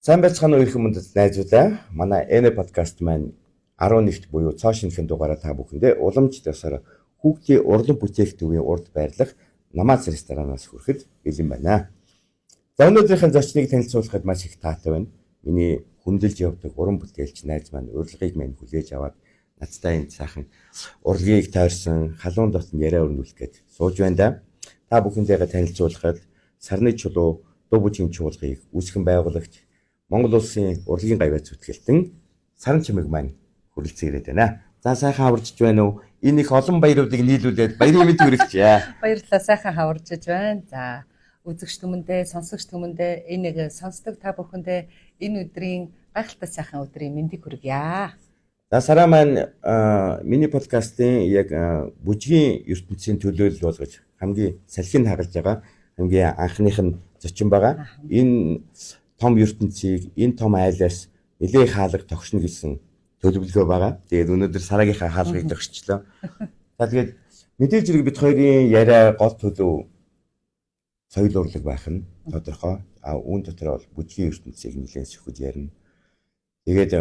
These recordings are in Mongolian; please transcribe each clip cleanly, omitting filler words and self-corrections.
Сайн байцгаана уу ирэх хүмүүст найзуудаа. Манай Эне подкаст маань 11-т буюу цоо шинэхэн дугаараа та бүхэндээ уламж дэсээр хүүхдийн урлан бүтээгдэхүүний урд байрлах намаас ресторанаас хүрэхэд бэлэн байна. За өнөөдрийн зочныг танилцуулахад маш их таатай байна. Миний хүндэлж явдаг уран бүтээлч найз маань урилгыг минь хүлээж аваад надтай энэ сайхан урлагийг тойрсон халуун дотн яриа өрнүүлэх гээд сууж байна да. Та бүхэндээ танилцуулахад Сарны чулуу дуу бүжгийн чуулгыг үүсгэн байгуулагч Монгол улсын урлагийн гавьяа зүтгэлтэн Саран чимэг маань хүрэлцэн ирээд байна. За сайхан хаварчж байна уу? Энэ их олон баяруудыг нийлүүлээд баярын мэд хүргэчихье. Баярлалаа, сайхан хаварчж байна. За үзэгч түмэндээ, сонсогч түмэндээ энийг сонсдог та бүхэндээ энэ өдрийн гайхалтай сайхан өдрийн мэндийг хүргье. За Сараа маань миний подкастын яг бүжгийн ертөнцийн төлөөлөл болгож хамгийн салхийг хагалж байгаа хамгийн анхных нь зочин байгаа. Энэ том ертөнцийг энэ том айлаас нэлээд хаалга тогшно гэсэн төлөвлөгөө байгаа. Тэгээд өнөөдөр Сараагийнхаа хаалгыг тогшчлоо. За тэгээд мэдээж хэрэг бид хоёрын яриа гол төлөв соёл урлаг байх нь тодорхой. Үүн дотор бол бүжгийн ертөнцийг нэлээд сөхөж ярина. Тэгээд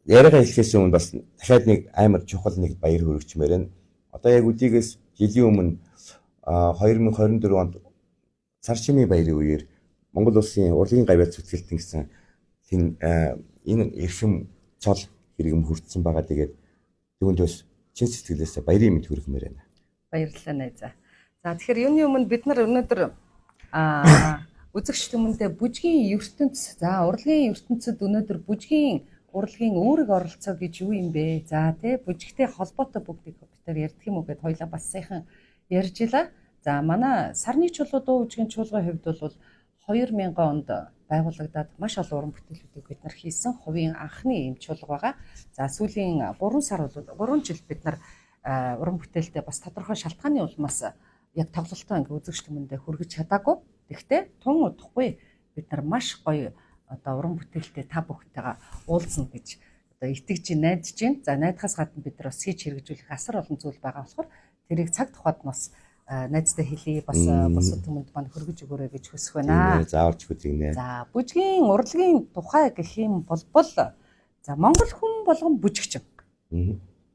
яриагаа хэлхээс өмнө бас дахиад нэг амар чухал нэг баяр хүргэчмээр байна. Одоо яг үдийгээс жилийн өмнө 2024 онд сар чимээ баярын үеэр Монгол улсын урлагийн гавьяа зүтгэлтэн гэсэн энэ эрхэм цол хэрэгэм хүртсэн байгаа. Тэгээд түүнээс чин сэтгэлээс баярын мэд хүргэмээр байна. Баярлалаа найзаа. За тэгэхээр юуны өмнө бид нар өнөөдөр үзэгч түмэндээ бүжгийн ертөнц, за урлагийн ертөнцид өнөөдөр бүжгийн урлагийн үүрэг оролцоо гэж юу юм бэ? За тий бүжигтэй холбоотой бүгдийг бид нар ярьдаг юм уу гэд хоёлаа бас сайхан ярьж илаа. За манай Сарны чулуу дуу бүжгийн чуулганы хувьд бол 2000 онд байгуулагдаад маш олон уран бүтээлүүдийг бид нар хийсэн хувийн анхны юм чуулга байгаа. За сүүлийн 3 сар бол 3 жил бид нар уран бүтээлтэй бас тодорхой шалтгааны улмаас яг тоглолтоо ингээ үзэгч түмэндээ хүргэж чадаагүй. Гэхдээ тун удахгүй бид нар маш гоё одоо уран бүтээлтэй та бүхэнтэйгээ уулзна гэж одоо итгэж найдаж байна. За найдахаас гадна бид нар бас хийж хэрэгжүүлэх асар олон зүйл байгаа болохоор тэрийг цаг тухайд нас найзтай хэлье бас бусад түмэнд маань хөргөж өгөөрэй гэж хүсэх байна. Зааварч хүзэгнэ. За бүжгийн урлагийн тухай гэх юм бол за Монгол хүн болгон бүжигчин.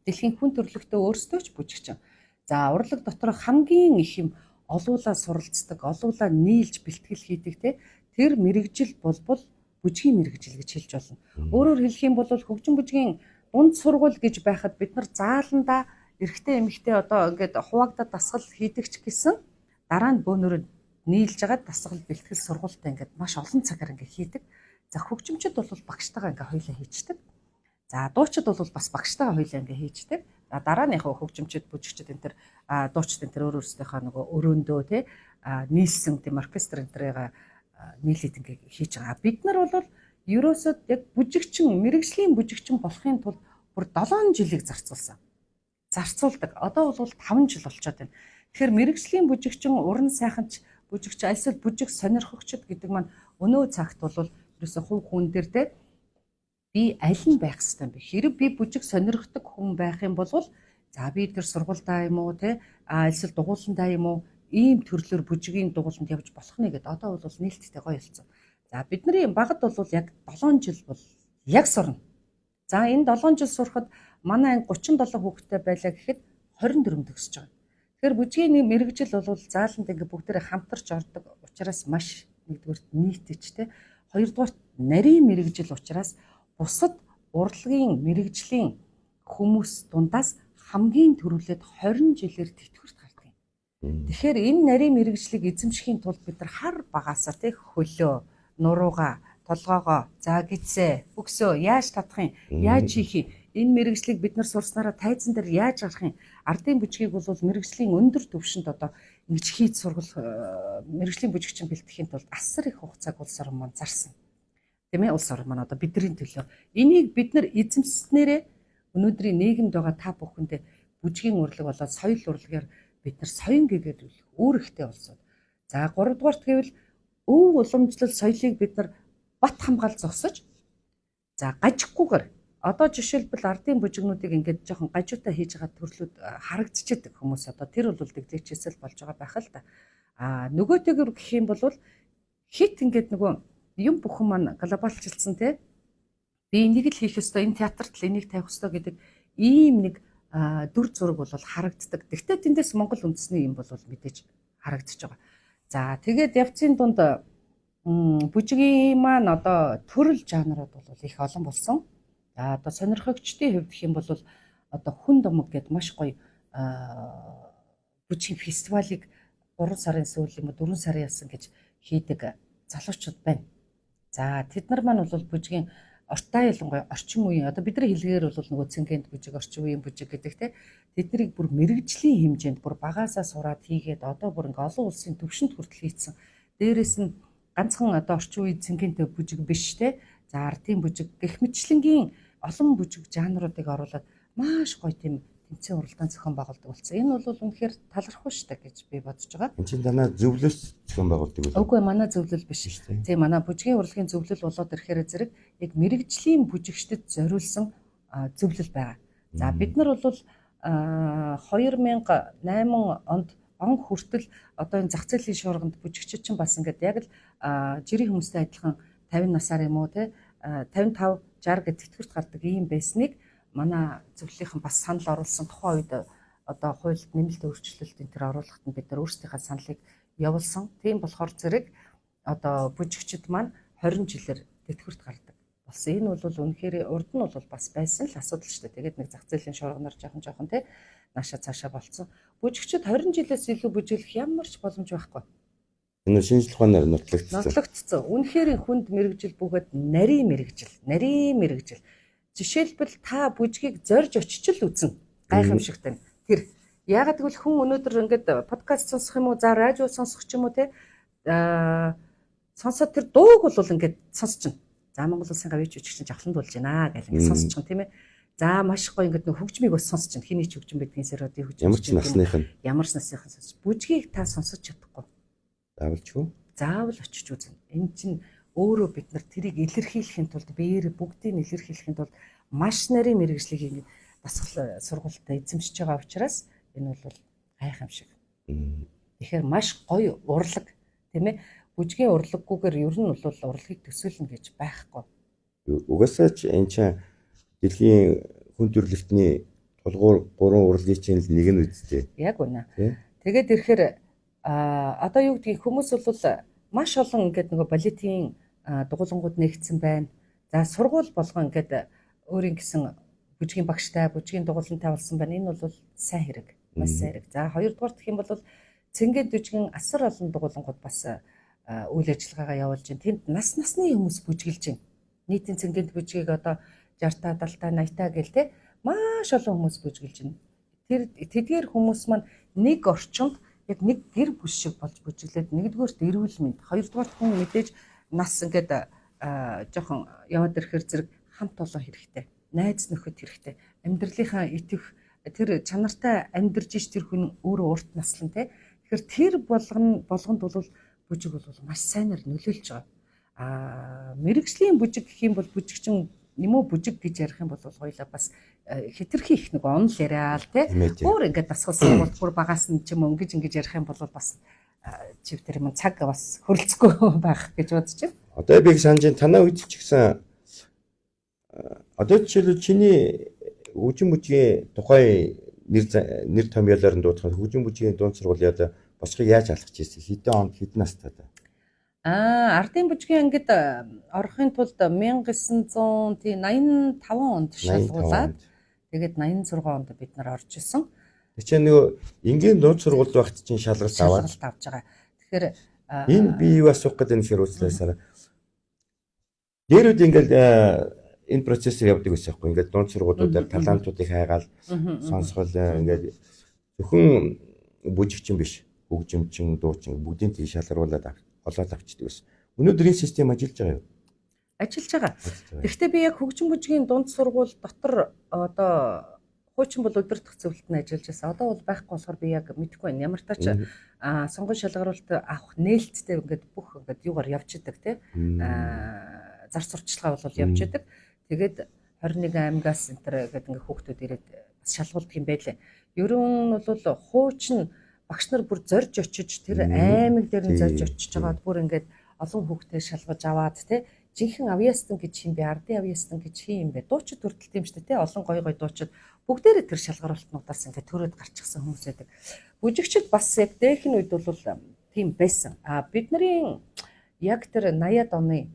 Дэлхийн хүн төрөлхтөө өөрсдөө ч бүжигчин. За урлаг дотор хамгийн их юм олуулаа суралцдаг, олуулаа нийлж бэлтгэл хийдэг тэр мэрэгжил бол бүжгийн мэрэгжил гэж хэлж болно. Өөрөөр хэлэх юм бол хөгжим бүжгийн дунд сургууль гэж байхад бид нар зааландаа эрэгтэй эмэгтэй одоо ингээд хуваагдаад дасгал хийдэг ч гэсэн дараа нь бөөнөрөд нийлж агаад дасгал бэлтгэл сургуультай ингээд маш олон цагаар ингээд хийдэг. За хөгжимчд бол багштайгаа ингээд хоёлаа хийчдэг. За дуучид бол бас багштайгаа хоёлаа ингээд хийчдэг. За дараа нь яг хөгжимчд бүжигчд энэ төр дуучид энэ төр өөрөөсийнхөө нөгөө өрөөндөө нийлсэн тийм оркестр энэ төрийг нийлээд ингээд хийж байгаа. Бид нар бол ерөөсөө яг бүжигчин мэрэгжлийн бүжигчин болохын тулд бүр 7 жилийг зарцуулдаг. Одоо бол 5 жил болчиход байна. Тэгэхээр мэрэгжлийн бүжигчин, уран сайханч, бүжигч, альсэл бүжиг сонирхогчд гэдэг маань өнөө цагт бол ерөөсөө хувь хүн дээр би аль нь байх хэрэгтэй юм бэ? Хэрэг би бүжиг сонирхдаг хүн байх юм бол за би тэр сургуультай юм уу альсэл дугууландаа юм уу ийм төрлөөр бүжигийн дугууланд явж болох нэ гэдэг. Одоо бол нээлттэй гоё болсон. За бидний багад бол яг 7 жил бол яг сурна. За энэ 7 жил сурахад манай анги 37 хүүхэдтэй байлаа гэхэд 24 төгсөж байгаа. Тэгэхээр бүжгийн мэрэгжил бол зааланд ингээ бүгдээрээ хамтарч ордог учраас маш нэгдүгürt нийтэж хоёрдугаарт нарийн мэрэгжил учраас бусад урлагийн мэрэгжлийн хүмүүс дундаас хамгийн түрүүлээд 20 жилээр тэтгэврт гардаг юм. Тэгэхээр энэ нарийн мэрэгжлийг эзэмшихийн тулд бид нар хар багаасаа хөлөө, нурууга, толгоогоо, за гидсээ, өксөө яаж татах юм, яаж хийх юм. Энэ мэрэгжлийг бид нар сурснараа тайзан дээр яаж гарах юм? Ардын бүжгийг бол мэрэгжлийн өндөр түвшинд одоо ингэж хийж сургал мэрэгжлийн бүжигчин бэлтгэхийн тулд асар их хугацааг улс орн маань зарсан. Тийм ээ улс орн маань одоо бидний төлөө. Энийг бид нар эзэмснээрээ өнөөдрийн нийгэмд байгаа та бүхэндээ бүжгийн урлаг болоод соёл урлагаар бид нар соён гэгээд өөр ихтэй болсон. За 3 дугаарт гэвэл өв уламжлал соёлыг бид нар бат хамгаал зогсож за гажихгүйгээр одоо жишээлбэл ардын бүжигнүүдийг ингээд жоохон гажуутай хийж байгаа төрлүүд харагдчихэдэг хүмүүс одоо тэр бол дэгдэгчээсэл болж байгаа байх л да. Нөгөөтэйгэр гэх юм бол хит ингээд нөгөө юм бүхэн маань глобалчилсан те. Би энийг л хийх ёстой, энэ театрт л энийг тавих ёстой гэдэг ийм нэг дүр зураг бол харагддаг. Гэхдээ тэндээс Монгол үндэсний юм бол мэдээж харагдаж байгаа. За тэгээд явцын дунд бүжгийн маань одоо төрөл жанрууд бол их олон болсон. За одоо сонирхогчдын хувьд гэх юм бол одоо хүн домог гэдэг маш гоё бүжгийн фестивалыг 3 сарын сүүл юм уу 4 сарын ялсан гэж хийдэг залуучууд байна. За тэд нар маань бол бүжгийн ортой ялангуяа орчин үеийн одоо бидний хэлгээр бол нөгөө цэнгэнд бүжиг орчин үеийн бүжиг гэдэг те тэднийг бүр мэрэгжлийн хэмжээнд бүр багаасаа сураад хийгээд одоо бүр ингээ олон улсын төвшөнд хүртэл хийцэн. Дээрээс нь ганцхан одоо орчин үеийн цэнгэнтэй бүжиг биш те. За ардын бүжиг гэх мэтчлэнгийн олон бүжиг жанруудыг оруулаад маш гоё тийм тэмцээн уралдаан зохион байгуулдаг болсон. Энэ бол үнэхээр талархав штэ гэж би бодож байгаа. Энд чинь танаа зөвлөс зохион байгуулдаг үү? Үгүй манай зөвлөл биш шүү дээ. Тийм манай бүжгийн урлагийн зөвлөл болоод ирэхээр зэрэг яг мэрэгжлийн бүжигчдэд зориулсан зөвлөл байгаа. За бид нар бол 2008 онд он хүртэл одоо энэ зах зээлийн шуурганд бүжигчид чинь бас ингээд яг л жирийн хүмүүстэй адилхан 50 насаар юм уу те 55 60 гэд тэтгэврт гардаг ийм байсныг манай зөвлөлийнхэн бас санал оруулсан тухайн үед одоо хуульд нэмэлт өөрчлөлт энэ төр оруулахад нь бид нар өөрсдийнхээ саналыг явуулсан. Тийм болохоор зэрэг одоо бүжигчид маань 20 жилээр тэтгэврт гардаг болсон. Энэ бол үнэхээр урд нь бол бас байсан л асуудал шүү дээ. Тэгээд нэг зах зээлийн шуурганаар жоохон те нааша цаашаа болцсон. Бүжигчид 20 жилээс илүү бүжиглэх ямар ч боломж байхгүй. Энэ шинжлэх ухаанаар нотлогдсон. Нотлогдсон. Үнэхээр хүнд мэрэгжил бөгөөд нарийн мэрэгжил. Жишээлбэл та бүжгийг зорж очиж л үзэн гайхамшигтай. Тэр ягаад гэвэл хүн өнөөдөр ингээд подкаст сонсох юм уу, за радио сонсох ч юм уу те сонсоод тэр дууг бол ингээд сонсчихно. За Монгол Улсын гавьяач жүжигчин жавхланд болж байна гэл ингээд сонсчихно тийм ээ. За маш гоё ингээд нэг хөгжмийг бас сонсчихно. Хиний ч хөгжим байдгийн сэродын хөгжим. Ямар ч насныхан сонсч. Бүжгийг та сонсож чадахгүй. Заавал очиж үзнэ. Энэ чинь өөрөө бид нар тэрийг илэрхийлэхийн тулд биеэр бүгдийг илэрхийлэхийн тулд маш нарийн мэрэгжлийг ингээд дасгал сургуультай эзэмшиж байгаа учраас энэ бол гайхамшиг. Тэгэхээр маш гоё урлаг тийм ээ. Бүжгийн урлаггүйгээр ер нь бол урлагийг төсөөлнө гэж байхгүй. Угаасаа ч энэ чинь дэлхийн хүн төрөлхтний тулгуур 3 урлагийн чинь нэг нь үсттэй. Яг үнэ. Тэгээд ирэхээр одоо юу гэдгийг хүмүүс бол маш олон ингээд нөгөө балетийн дугуулангууд нэгдсэн байна. За сургууль болгон ингээд өөрийн гэсэн бүжгийн багштай, бүжгийн дугуулантай болсон байна. Энэ бол сайн хэрэг. Маш сайн хэрэг. За хоёрдугаар гэх юм бол цэнгэд бүжгийн асар олон дугуулангууд бас үйл ажиллагаагаа явуулж байна. Тэнд насны хүмүүс бүжгэлж байна. Нийтийн цэнгэд бүжгийг одоо 60-та, 70-та, 80-та гэл те маш олон хүмүүс бүжгэлж байна. Тэр тэдгээр хүмүүс маань нэг орчинд яг нэг гэр бүл шиг болж бүжиглээд нэгдүгээрт эрүүл мэнд, хоёрдугаарт хүн мэдээж нас ингээд жоохон яваад ирэхээр зэрэг хамт олон хэрэгтэй. Найз нөхөд хэрэгтэй. Амьдралынхаа итгэх тэр чанартай амьдарч иж тэр хүн өөрөө урт наслан те. Тэгэхээр тэр болгонд бол бүжиг бол маш сайнаар нөлөөлж байгаа. Мэргэжлийн бүжиг гэх юм бол бүжигчин нэмүү бүжиг гэж ярих юм бол хоёлаа бас хэтэрхий их нэг онл яриа л те. Өөр ингээд дасгалсан бол бүр багаас нь ч юм уу ингэж ярих юм бол бас чивтэр юм цаг бас хөрөлцөхгүй байх гэж бодож байна. Одоо би санаж танаа үед ч гэсэн одоо жишээлбэл чиний хөгжим бүжгийн тухай нэр томьёолоор нь дуудахад хөгжим бүжгийн дунд сургуулийн босхийг яаж алхаж ирсэн? Хэдэн онд хэдэн настай та? Ардын бүжгийн ангид орохын тулд 1985 онд шалгуулад тэгээд 86 онд бид нар орж исэн. Тэр чинь нөгөө энгийн дунд сургуульд багт чинь шалгалт аваад байгаа. Тэгэхээр энэ би юу асуух гэдэг нь хэрүүцлээсээр дээрүүд ингээл энэ процессыг явуулдаг гэсэн юм. Ингээд дунд сургуулиудаар талантуудыг хайгаал сонсгол ингээд зөвхөн бүжигчин биш, хөгжимчин, дуучин бүгдийн тийг шалгаруулад олоод авчдаг гэсэн. Өнөөдөр энэ систем ажиллаж байгаа юу? Ажиллаж байгаа. Гэхдээ би яг хөгжим бүжгийн дунд сургууль дотор одоо хуучин бол өдөртөх зөвлөлт нь ажиллаж байсан. Одоо бол байхгүй болохоор би яг мэдэхгүй байна. Ямар тач сонгон шалгаруулалт авах нээлттэй ингээд бүх ингээд юугаар явж идэг тий. Зар сурталчилгаа бол явж идэг. Тэгээд 21 аймагаас энэ гэдэг ингээд хүүхдүүд ирээд бас шалгуулдаг юм байлээ. Ерөн нь бол хуучин багш нар бүр зорж очиж тэр аймаг дээр нь зорж очиж байгаад бүр ингээд олон хүүхдээ шалгаж аваад те жинхэнэ авьяастан гэж юм бэ, ардын авьяастан гэж юм бэ. Дуучид хүртэл тийм шүү дээ те. Олон гоё дуучид бүгдээрээ тэр шалгаруултнуудаас ингээд төрөөд гарчихсан хүмүүс байдаг. Бүжигчд бас яг дээхний үед бол тийм байсан. Бидний яг тэр 80-ад оны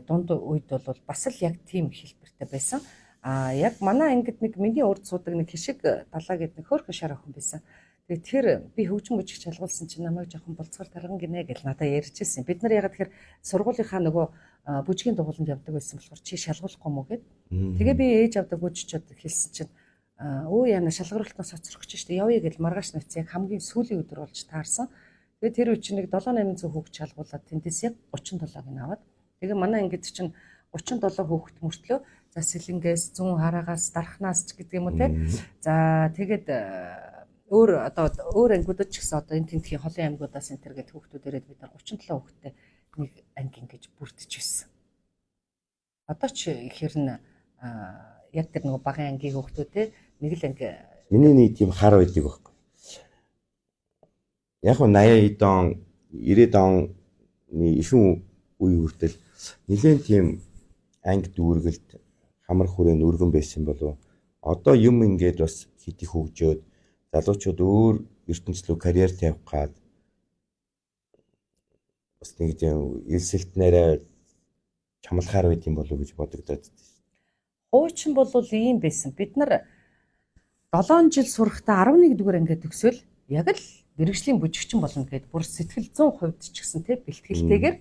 дунд үед бол бас л яг тийм хэлбэртэй байсан. Яг манай ангид нэг миний урд суудаг нэг хишиг далаа гэдэг нэг хөөрхөн шар охин байсан. Тэгээд тэр би хөгжим бүжигч шалгуулсан чинь намайг жоохон болцгоор тарган гинэ гэж надад ярьж ирсэн. Бид нар ягаад тэгэхээр сургуулийнхаа нөгөө бүжгийн дугууланд явдаг байсан болохоор чи шалгуулахгүй мүү гэд. Тэгээ би ээж авдаг бүжигчд хэлсэн чинь өө яна шалгаруултнаас оцрох гэж штэ явъя гэж маргааш навц яг хамгийн сүүлийн өдөр болж таарсан. Тэгээ тэр үе чинь нэг 7-800 хүүхд шалгуулад тэндээс яг 37-ыг нь аваад. Тэгээ манай ангид чинь 37 хүүхэд мөртлөө за сэлэнгээс, зүүн хараагаас, дархнаас ч гэдэг юм уу те. За тэгээд өөр ангиудад ч гэсэн одоо энэ тентхийн холын аймагудаас энэ төр гэдэг хүүхдүүд ирээд бид нар 37 хүүхэдтэй нэг анги ингэж бүрдэж байсан. Одоо ч ихэр нь яг тэр нөгөө багын ангийн хүүхдүүд те нэг л анги миний нэг тийм хар байдаг байхгүй. Яг нь 80-ад он 90-ад оны ишүүн үе хүртэл нэлээд тийм анги дүүргэлт хамар хүрээнд өргөн байсан болов. Одоо юм ингээд бас хит их хөгжөөд залуучууд өөр ертөнцийн карьер тавих гад бас нэг тийм элсэлтнээрээ чамлахаар байт юм болов гэж бодогдоод байна. Хуучин бол ийм байсан. Бид нар 7 жил сурахдаа 11 дугаар ангид төгсөөл яг л мэргэжлийн бүжигчин болно гэд бүр сэтгэл 100% ч гэсэн те бэлтгэлтэйгээр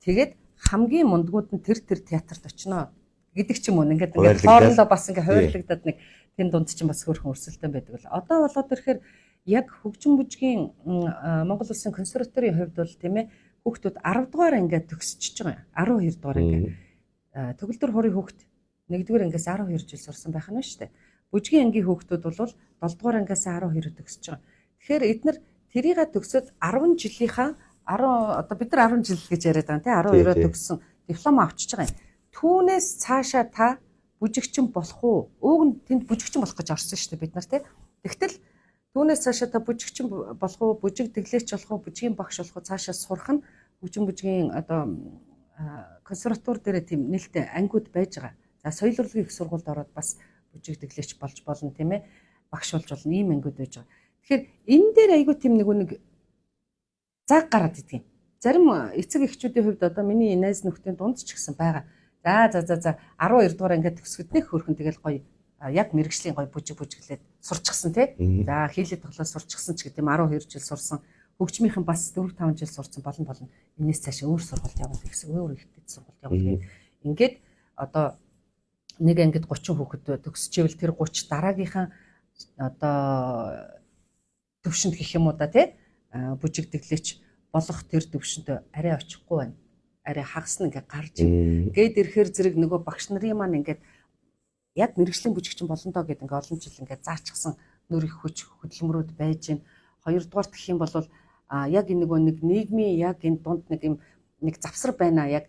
тэгээд хамгийн мундгууд нь тэр театрт очино гэдэг ч юм уу ингээд хоорондоо бас ингээд хойрлогдоод нэг тийм дунд чинь бас хөөрхөн өрсөлдөөн байдаг л. Одоо болоод ирэхээр яг хөгжим бүжгийн Монгол Улсын консерваторийн хувьд бол тийм ээ хүүхдүүд 10 дугаар ангиад төгсөж байгаа юм. 12 дугаар анги. Төгөлдөр хорийн хүүхд 1-р ангиас 12 жил сурсан байх нь шүү дээ. Бүжгийн ангийн хүүхдүүд бол 7 дугаар ангиас 12 төгсөж байгаа. Тэгэхээр эдгээр тэрийгээ төгсөд 10 жилийнхаа 10 одоо бид нар 10 жил гэж яриад байгаа тийм 12-оо төгссөн диплом авчиж байгаа юм. Түүнээс цаашаа та бүжигчин болох уу? Уг нь тэнд бүжигчин болох гэж орсон шүү дээ бид нар тийм. Тэгтэл түүнээс цаашаа та бүжигчин болох уу? Бүжиг дэглээч болох уу? Бүжгийн багш болох уу? Цаашаа сурах нь хөгжим бүжгийн одоо консерватор дээр тийм нээлттэй ангиуд байж байгаа. За соёл урлагийн их сургуульд ороод бас бүжиг дэглээч болж болно тийм ээ. Багш болж болно ийм ангиуд байж байгаа. Тэгэхээр энэ дээр айгүй тийм нэг заг гараад идэг юм. Зарим эцэг эхчүүдийн хувьд одоо миний найз нөхдийн дунд ч гэсэн байгаа. За 12 дугаар ангид төгсгөд нэг хөрхөн тэгэл гоё яг мэрэгжлийн гоё бүжиглээд сурчсан тий. За хийлээ тоглоо сурчсан ч гэдэм 12 жил сурсан. Хөгжмийнхэн бас 4-5 жил сурсан болно. Энээс цаашаа өөр сургуульд явах гэсэн өөр ихтэй сургуульд явах. Ингээд одоо нэг ангид 30 хүүхэд төгсчихвэл тэр 30 дараагийнхаа одоо төвшөнд гэх юм уу да тий. Бүжиг дэглээч болох тэр төвшөнд арай очихгүй байна. Арай хагас нь ингээ гарч гээд ирэхээр зэрэг нөгөө багш нарын маань ингээд яг мэрэгжлийн бүжигчин болно доо гэдэг ингээ олон жил ингээ заачихсан нөр их хүч хөдөлмөрүүд байж гин. Хоёрдугаар гэх юм бол яг энэ нөгөө нэг нийгмийн яг энэ дунд нэг завсар байна. Яг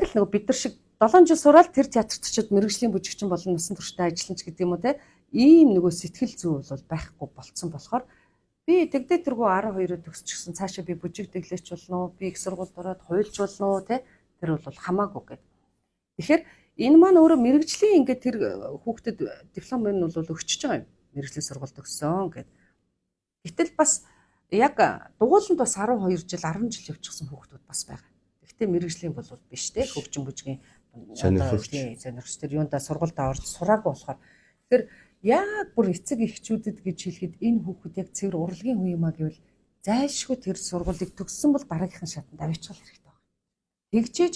л нөгөө бид нар шиг 7 жил сураад тэр театрт очиод мэрэгжлийн бүжигчин болно насан туршдаа ажиллана ч гэдэг юм уу те. Ийм нөгөө сэтгэл зүй бол байхгүй болцсон болохоор би тэгдээ тэргүй 12-д төгсчихсэн цаашаа би бүжиг дэглээч болно уу? Би их сургуульд ороод хуйлж болно уу? Тэ тэр бол хамаагүй гэдэг. Тэгэхээр энэ маань өөрөө мэрэгжлийн ингээд тэр хүүхдэд диплом нь бол өгчөж байгаа юм. Мэрэгжлийн сургууль төгссөн гэдэг. Гэтэл бас яг дугууланд бас 12 жил 10 жил явчихсан хүүхдүүд бас байгаа. Гэхдээ мэрэгжлийн бол биш те хөгжим бүжгийн сонирхогч тэр юундаа сургуульдаа орж сураагүй болохоор тэгэхээр яг бүр эцэг эхчүүдэд гэж хэлэхэд энэ хүүхэд яг цэвэр урлагийн хүн юм а гэвэл зайлшгүй тэр сургуулийг төгссөн бол дараагийнхын шатанд авчрах хэрэгтэй байна. Тэгжээж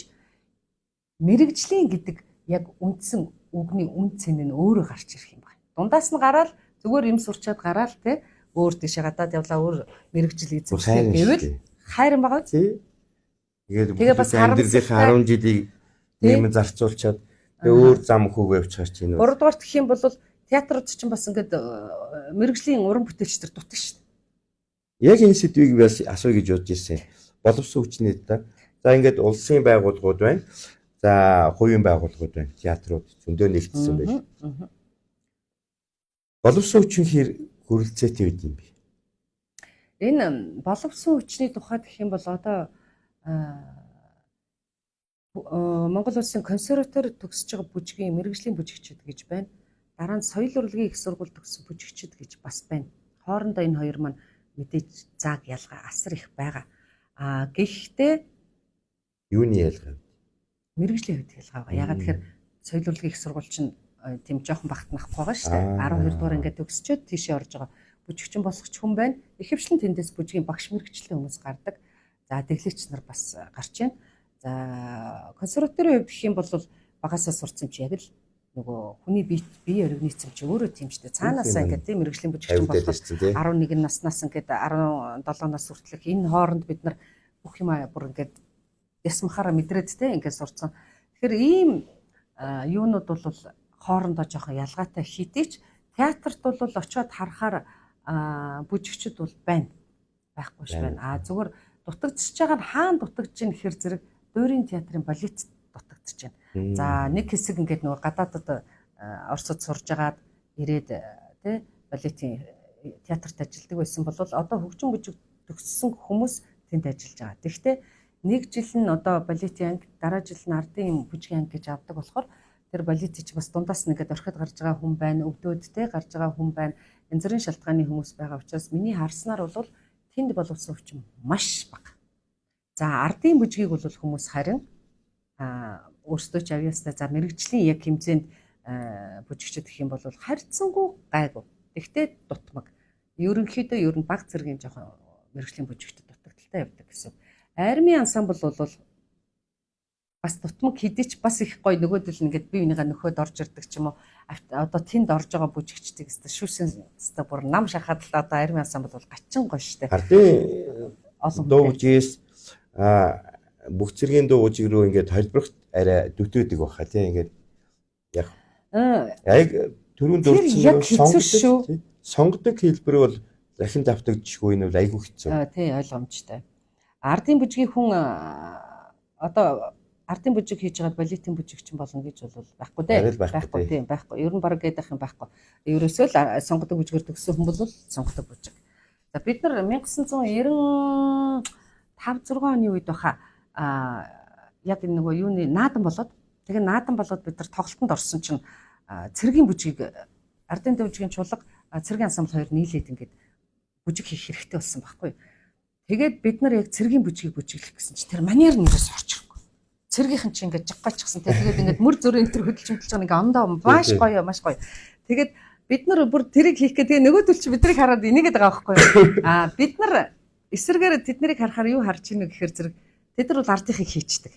мэрэгжлийн гэдэг яг үндсэн үгний үнд цэн нь өөрөө гарч ирэх юм байна. Дундаас нь гараад зүгээр юм сурчаад гараад те өөр тийшээ гадаад явлаа өөр мэрэгжил эзэмшлээ гэвэл хайран байгаа үү? Тэгээд бас амьдралынхаа 10 жилийг нэм зарцуулчаад тэгээ өөр зам хүүгээ явуучих чинь. 3 дугаарт гэх юм бол театрууд ч бас ингээд мэрэгжлийн уран бүтээлч нар дутдаг шүү дээ. Яг энэ сэдвийг би асууя гэж бодож ирсэн. Боловсон хүчний та. За ингээд улсын байгууллагууд байна. За хувийн байгууллагууд байна. Театрууд зөндөө нэгдсэн байж. Боловсон хүчин хэр хүрэлцээтэй байд юм бэ? Энэ боловсон хүчний тухайд гэх юм бол одоо Монгол улсын консерватори төгсөж байгаа бүжгийн мэргэжлийн бүжигчид гэж байна. Дараа нь соёл урлагийн их сургууль төгссөн бүжигчид гэж бас байна. Хоорондоо энэ хоёр маань мэдээж зааг ялгаа асар их байгаа. Гэхдээ юуны ялгаа? Мэргэжлийн хувьд ялгаа байгаа. Ягаад тэгэхээр соёл урлагийн их сургууль чинь тийм жоохон багтнахгүй байгаа шүү дээ. 12 дугаар ингээд төгсчөөд тийшээ орж байгаа бүжигчин босгоч хүн байна. Ихэвчлэн тэндээс бүжгийн багш мэргэжлийн хүмүүс гардаг. За дэглэгч нар бас гарч байна. За консерваторийн хувьд гэх юм бол багасаа сурцсан чи яг л нөгөө хүний бие ориг нийцэм чи өөрөө тийм шүү дээ. Цаанаасаа ингээд тийм мэргэжлийн бүжигчин болох 11 наснаас ингээд 17 нас хүртэлх энэ хооронд бид нар бүх юм бүр ингээд ясмахаараа мэдрээд те ингээд сурцсан. Тэгэхээр ийм юунууд бол хоорондоо жоохон ялгаатай хийдийч театрт бол очиод харахаар бүжигчд бол байна. Байхгүй ш байна. Зүгээр дутагдчихж байгаа нь хаана дутагдж ийн гэхэр зэрэг дуурийн театрын балет дутагдчихж байна. За нэг хэсэг ингээд нөгөө гадаадад Оросд сурж агаад ирээд тий балетын театрт ажилладаг байсан бол одоо хөгжим бүжиг төгссөн хүмүүс тэнд ажиллаж байгаа. Тэгэхдээ нэг жил нь одоо балетын анги, дараа жил нь ардын бүжгийн анги гэж авдаг болохоор тэр балетч бас дундаас нэгэд орхид гарч байгаа хүн байна, өвдөөдтэй гарч байгаа хүн байна. Янз бүрийн шалтгааны хүмүүс байгаа учраас миний харснаар бол тэнд боловсон өвчин маш бага. За ардын бүжгийг бол хүмүүс харин өөрсдөө ч авьяастай за мэрэгжлийн яг хэмжээнд бүжигчд гэх юм бол харьцангуй гайгүй. Тэгтээ дутмаг. Ерөнхийдөө ер нь баг зэргийн жоохон мэрэгжлийн бүжигчд дутагдaltaй явдаг гэсэн. Армийн ансамбл бол бас дутмаг хэдий ч бас их гоё нөгөөдөл ингээд бие бинийгаа нөхөд орж ирдэг ч юм уу. Одоо тэнд орж байгаа бүжигчдийг өстө шүүсэн өстө бүр нам шахаад л одоо армийн ансамбл бол гачин гоё штэ. Ардын дуу бүжгээс бүх зэргийн дуу бүжиг рүү ингээд холбогт арай дүтээдэг баха тийм ингээд яг түрүүнд дурдсан сонгодог хэлбэр бол дахин давтагдчихгүй энэ айгүй хэцүү. Тий ойлгомжтой. Ардын бүжгийн хүн одоо ардын бүжиг хийж байгаа балетын бүжигчин болно гэж бол байхгүй дээ. Байхгүй тийм байхгүй. Ер нь баг гэдэг юм байхгүй. Ерөөсөө л сонгодог бүжгээр төгссөн хүн бол сонгодог бүжиг. За бид нар 1995 6 оны үед баха яг энэ нөгөө юуны наадан болоод тэгээ наадан болоод бид нар тоглолтод орсон чинь цэргийн бүжгийг ардын бүжгийн чулга цэргийн ансамбл хоёр нийлээд ингээд бүжиг хийх хэрэгтэй болсон байхгүй. Тэгээд бид нар яг цэргийн бүжгийг бүжиглэх гэсэн чинь тэр манер нь ерөөс орж ирэхгүй. Цэргийнхэн чинь ингээд жаггалчихсан. Тэгээд ингээд мөр зүрийн тэр хөдөлж байгаа нэг ондоо маш гоё маш гоё. Тэгээд бид нар бүр тэрийг хийх гэдэг нөгөөдөл чи биднийг хараад энийгээд байгаа байхгүй. Бид нар эсрэгээр тэднийг харахаар юу харж ийнө гэхээр зэрэг тэд нар бол ардынхыг хийчдэг.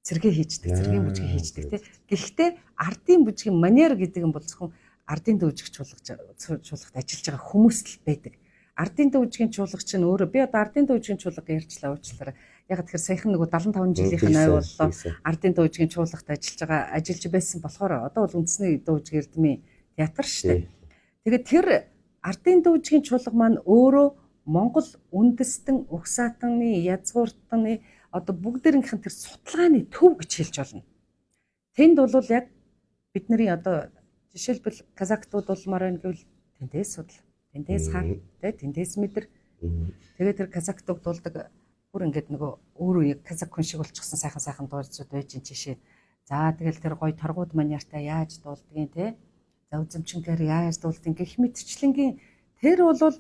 Цэргээ хийчдэг, цэргийн бүжгийг хийчдэг тий. Гэхдээ ардын бүжгийн манер гэдэг юм бол зөвхөн ардын дүүжиг чуулгад ажиллаж байгаа хүмүүс л байдаг. Ардын дүүжгийн чуулга чинь өөрөө би одоо ардын дүүжгийн чуулга ярьчлаа уучлаарай. Яг тэгэхээр саяхан нөгөө 75 жилийнхэн ой боллоо. Ардын дүүжгийн чуулгад ажиллаж байсан болохоор одоо бол үндэсний дүүжиг эрдмийн театр шүү дээ. Тэгээд тэр ардын дүүжгийн чуулга маань өөрөө Монгол үндэстэн, угсаатаны, язгууртаны одоо бүгдээрийнхэн тэр судалгааны төв гэж хэлж болно. Тэнд бол яг бидний одоо жишээлбэл казактууд болмоор байна гэвэл тэндээс судал, тэндээс хар, тэндээс мэдэр. Тэгээд тэр казактууд дуулдаг бүр ингээд нөгөө өөрөө яг казак хүн шиг болчихсон сайхан дуулцууд байж ин жишээ. За тэгэл тэр гоё торгууд маньяртай яаж дуулдгийг те. За үзэмчингээр яаж дуулдгийг гэх мэтчлэнгийн тэр бол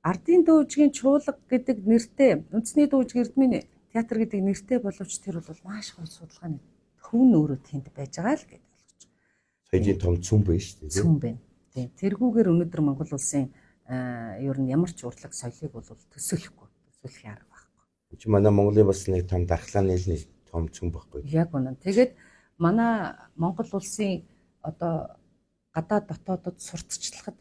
ардын дүүжгийн чуулга гэдэг нэртэй үндэсний дүүжиг эрдмийн театр гэдэг нэртэй боловч тэр бол маш гоё судалгааны төвн өөрөө тэнд байж байгаа л гэдэг болгож байна. Соёлын том цүм байна шүү дээ. Цүм байна. Тийм. Тэргүүгээр өнөөдөр Монгол улсын ер нь ямар ч урлаг соёлыг бол төсөөлөх арга байхгүй. Чи манай Монголын бас нэг том дархлааны том цүм байхгүй. Яг үнэн. Тэгээд манай Монгол улсын одоо гадаад дотоодод сурталчлахад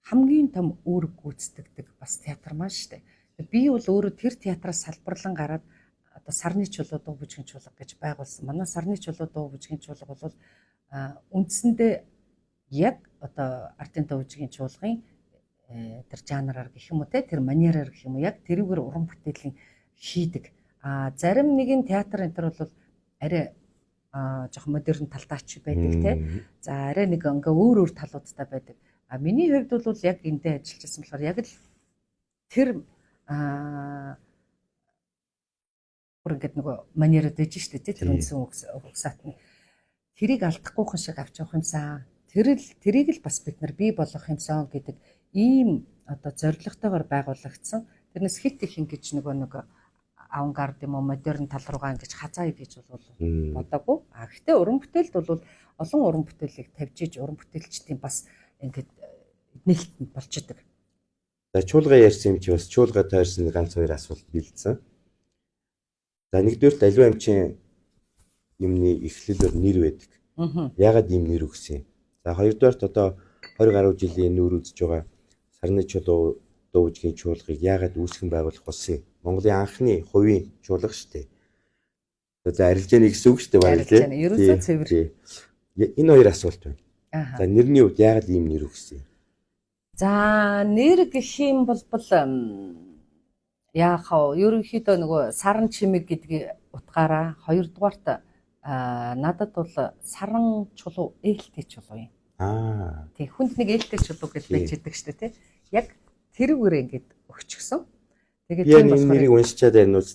хамгийн том үүрэг гүйцэтгэдэг бас театр маань шүү дээ. Би бол өөрөө тэр театраас салбарлан гараад одоо сарны чулуу дуу бүжгийн чуулга гэж байгуулсан. Манай сарны чулуу дуу бүжгийн чуулга бол үндсэндээ яг одоо ардын дуу бүжгийн чуулгын тэр жанраар гэх юм уу те тэр манераар гэх юм уу яг тэрүүгээр уран бүтээлийн хийдэг. Зарим нэгэн театр энэ төр бол арай жоохон модерн талтаач байдаг те. За арай нэг ингээ өөр талуудтай байдаг. Миний хувьд бол яг эндээ ажиллаж байсан болохоор яг л тэр бүр ингээд нөгөө манерод ээж штэ тэр үндсэн угсаатны тэрийг алдахгүйхэн шиг авч явах юмсан. Тэрийг л бас бид нар бий болгох юмсан гэдэг ийм одоо зорилготойгоор байгуулагдсан. Тэрнээс хит их ингэж нөгөө авангард юм уу модерн тал руугаа ингэж хазаа хийж бол бодоагүй. Гэхдээ уран бүтээлд бол олон уран бүтээлийг тавьж иж уран бүтээлчдийн бас ингэж нээлттэнд болж идэг. За чуулга ярьсан юм чи бас чуулга тойрсон ганц хоёр асуулт бэлдсэн. За нэгдүгээрт аливаа эмчийн юмны эхлэлээр нэр байдаг. Яагаад ийм нэр өгсөн юм? За хоёрдугаарт одоо 20 гаруй жилийн нүүр үзэж байгаа сарны чулуу дуужгийн чуулгыг яагаад үүсгэн байгуулах болсон юм? Монголын анхны хувийн чуулга шүү дээ. За арилжааны гэсэн үг шүү дээ баг тийм. Ерөөсөө цэвэр. Энэ хоёр асуулт байна. За нэрний хувьд яагаад ийм нэр өгсөн юм? За нэр гэх юм бол яах вэ? Ерөнхийдөө нөгөө саран чимэг гэдгийг утгаараа хоёрдугаарт надад бол саран чулуу ээлтэй чулуу юм. Тий хүнд нэг ээлтэй чулуу гэж байж идэг шүү дээ тий. Яг тэр үгээр ингэж өгчихсөн. Тэгээд тийм болохоор нэрийг уншичаад байна уу?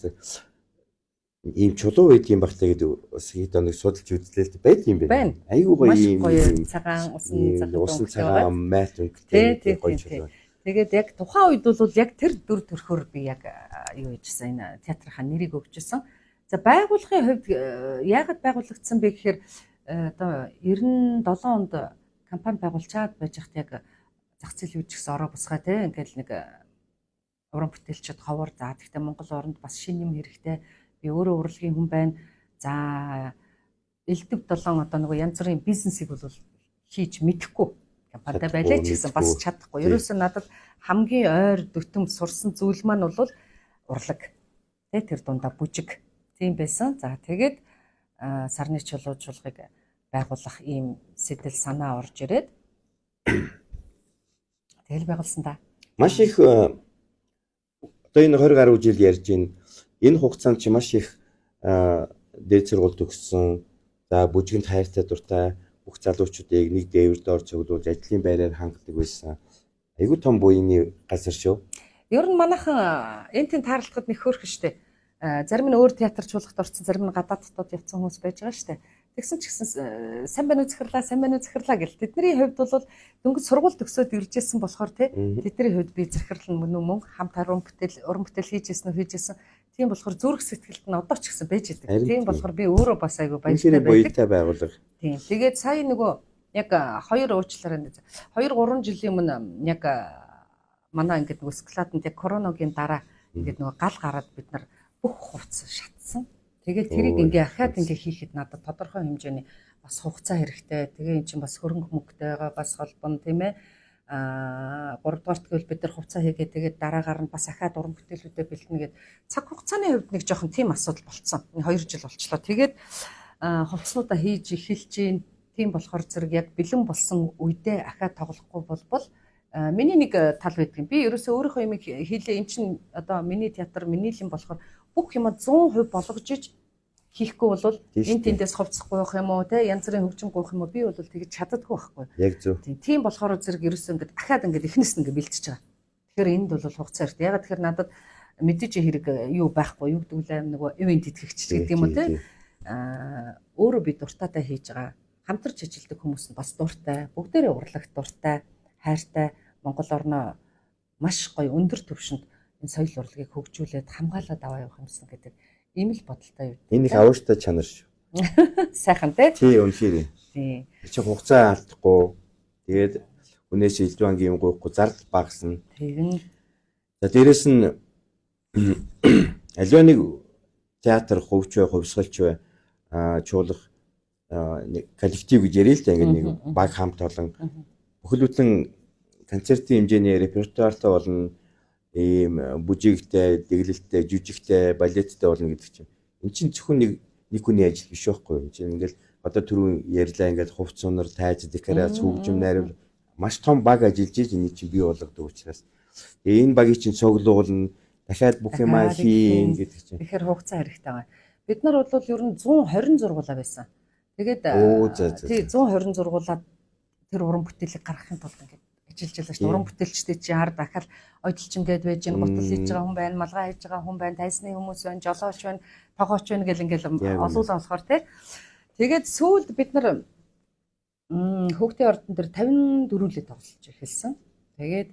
Ийм чулуу байд юм багтаа гэдэг бас хэд оног судалж үзлээ байд юм байна. Айгуу гоё юм. Цагаан усан цагаан майт өнгөтэй гоё чулуу. Тэгээд яг тухайн үед бол яг тэр дүр төрхөөр би яг юу хийжсэн энэ театрынхаа нэрийг өгчсэн. За байгууллагын хувьд яагаад байгуулагдсан бэ гэхээр одоо 97 онд компани байгуулчаад байж хат яг зах зээл үүсгэсэн ороо бусгай те ингээл нэг уран бүтээлчд ховор за гэхдээ Монгол оронд бас шинэ юм хэрэгтэй. Би өөрөө урлагийн хүн байна. За элдв 7 одоо нөгөө янз бүрийн бизнесийг бол хийж мэдэхгүй компанитай байлаа ч гэсэн бас чадахгүй. Ерөөсөө надад хамгийн ойр дөтөм сурсан зүйл маань бол урлаг. Тэ тэр дундаа бүжиг. Тийм байсан. За тэгээд сарны чулуучлалыг байгуулах ийм сэтэл санаа орж ирээд тэгэл байгуулсан да. Маш их одоо энэ 20 гаруй жил ярьж байна. Энэ хугацаанд чи маш их дээд сургууль төгссөн. За бүжигэнд хайртай дуртай бүх залуучуудыг нэг дээвэр доор цуглуулж ажлын байраар хангадаг байсан. Айгуу том буйны газар шүү. Ер нь манайхан энэ тийм таарлахад нэг хөөрхөн штэ. Зарим нь өөр театр чуулгад орсон, зарим нь гадаад дотоод явсан хүмүүс байж байгаа штэ. Тэгсэн ч гэсэн сайн байна уу захирлаа гэл. Тэдний хувьд бол дөнгөж сургууль төгсөөд иржсэн болохоор тэдний хувьд би захирал нь мөн хамт уран бүтээл хийжсэн. Тийм болохоор зүрх сэтгэлд нь одоо ч гэсэн байж идэг. Тийм болохоор би өөрөө бас айгүй баяртай байдаг. Тийм. Тэгээд сая нөгөө яг хоёр уучлаарай. 2-3 жилийн өмнө яг манай ингээд нөгөө складанд яг коронавигийн дараа ингээд нөгөө гал гараад бид нар бүх хувцас шатсан. Тэгээд тэрийг ингээ ахаад ингээ хийхэд надад тодорхой хэмжээний бас хугацаа хэрэгтэй. Тэгээ эн чинь бас хөрөнгө мөнгөтэйгээ бас холбоно тийм ээ. 3 дугаарт гэвэл бид нар хувцас хийгээд тэгээд дараагаар нь бас ахаад уран бүтээлүүдэд бэлтэнэ гэд цаг хугацааны хувьд нэг жоохон тийм асуудал болцсон. 2 жил болчлоо. Тэгээд хувцснуудаа хийж эхэлж гин тийм болохоор зэрэг яг бэлэн болсон үедээ ахаад тоглохгүй болбол миний нэг тал байдгийн. Би ерөөсөө өөрийнхөө юм хийлээ. Эн чинь одоо миний театр, миний л юм болохоор бүх юм 100% болгож иж хийхгүй бол энэ тэндээс хувцсахгүй байх юм уу те янз бүрийн хөгжим гоох юм уу би бол тэгж чаддаггүй байхгүй. Яг зөв. Тийм болохоор зэрэг ерөөсөө ингээд ахаад ингээд эхнээс нь ингээд бэлтэж байгаа. Тэгэхээр энд бол хугацаа хэрэгтэй. Ягаад тэгэхээр надад мэдээж хэрэг юу байхгүй юу гэдэг л нөгөө ивент итгэгч гэдэг юм уу те өөрөө би дуртайтай хийж байгаа. Хамтарч ажилладаг хүмүүс нь бас дуртай. Бүгдээрээ урлагт дуртай, хайртай Монгол орноо маш гоё өндөр түвшинд энэ соёл урлагийг хөгжүүлээд хамгаалаад аваа явах юмсан гэдэг ийм л бодолтой юу. Энэ их авууштай чанар шүү. Сайхан тий үнэхээр. Тий. Чи хугацаа алдахгүй. Тэгээд үнээс элдвангийн юм гоохгүй зардал багасна. Тэгнь. За дээрэс нь аливаа нэг театр хувьч бай, хувьсгалч бай, чуулга коллектив гэж ярил л да ингээд нэг баг хамт олон бүхэл бүтэн концертын хэмжээний репертуартай болно. Ийм бүжигтэй, дэглэлтэй, жүжигтэй, балеттэй болно гэдэг чинь. Энд чинь зөвхөн нэг хүний ажил биш байхгүй юу? Энд чинь ингээл одоо түрүү ярьлаа ингээд хувц сунар, тайз, декорац, хөгжим найруулга маш том баг ажиллаж ийж энийг чинь бий болгодог учраас энэ багийг чинь цуглуулна, дахиад бүх юм хийн гэдэг чинь. Тэгэхээр хугацаа хэрэгтэй байгаа. Бид нар бол ер нь 120 зургуулаа байсан. Тэгээд тий 120 зургуулаад тэр уран бүтээлийг гаргахын тулд ингээд ажиллаж байлаа шүү дээ. Уран бүтээлчтэй чи хар дахиад ойдлчин гээд байж гин гутал хийж байгаа хүн байна, малгай хийж байгаа хүн байна, тайсны хүмүүс байна, жолооч байна, тогооч байна гэл ингээл олуулаа болохоор тий. Тэгээд сүүлд бид нар хүүхдийн ордон дээр 54-лээ тоглож эхэлсэн. Тэгээд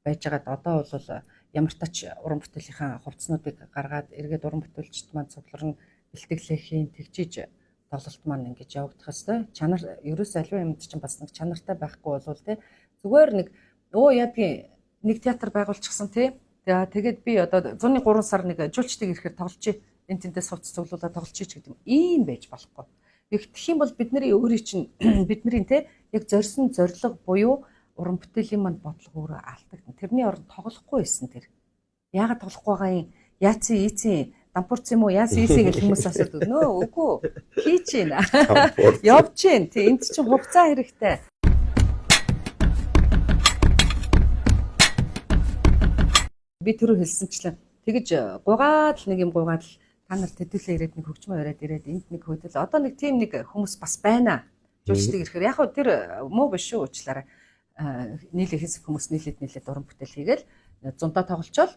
байжгаад одоо бол ямар тач уран бүтээлийнхаа хувцснуудыг гаргаад эргээд уран бүтээлчд маань цугларна бэлтгэлээхийн тэгжиж тоглолт маань ингэж явагдах хэвээр. Чанар ерөөс аливаа юмд чинь бас нэг чанартай байхгүй болвол тий зүгээр нэг яадгийн нэг театр байгуулчихсан тий. Тэгээд би одоо 103 сар нэг жуулчдыг ирэхээр тоглож энэ тэнтэй сувц цуглуулаад тоглож ч гэдэг юм байж болохгүй. Тэгэх юм бол бидний өөрийн чинь бидний тий яг зорьсон зорилго буюу уран бүтээлийн манд бодлого өөрөө алдагдана. Тэрний оронд тоглохгүй байсан тэр. Яагаад тоглохгүй байгаа юм? Яацын ийцэн дампуурц юм уу? Яасан ийцэн гэх хүмүүс асуудаг. Нөө үгүй. Хийч юм. Явж гин. Тэ энд чинь хугацаа хэрэгтэй. Би түрүү хэлсэнчлэн тэгэж гуйгаад л нэг юм гуйгаад л та нар төдөлөө ирээд нэг хөгжмөө яриад ирээд энд нэг хөдөл. Одоо нэг тийм нэг хүмүүс бас байна. Жуулчдыг ирэхээр яг хөө тэр муу биш шүү уучлаарай. Нийлээ хэсэг хүмүүс нийлээд уран бүтээл хийгээл зундаа тоглолцоол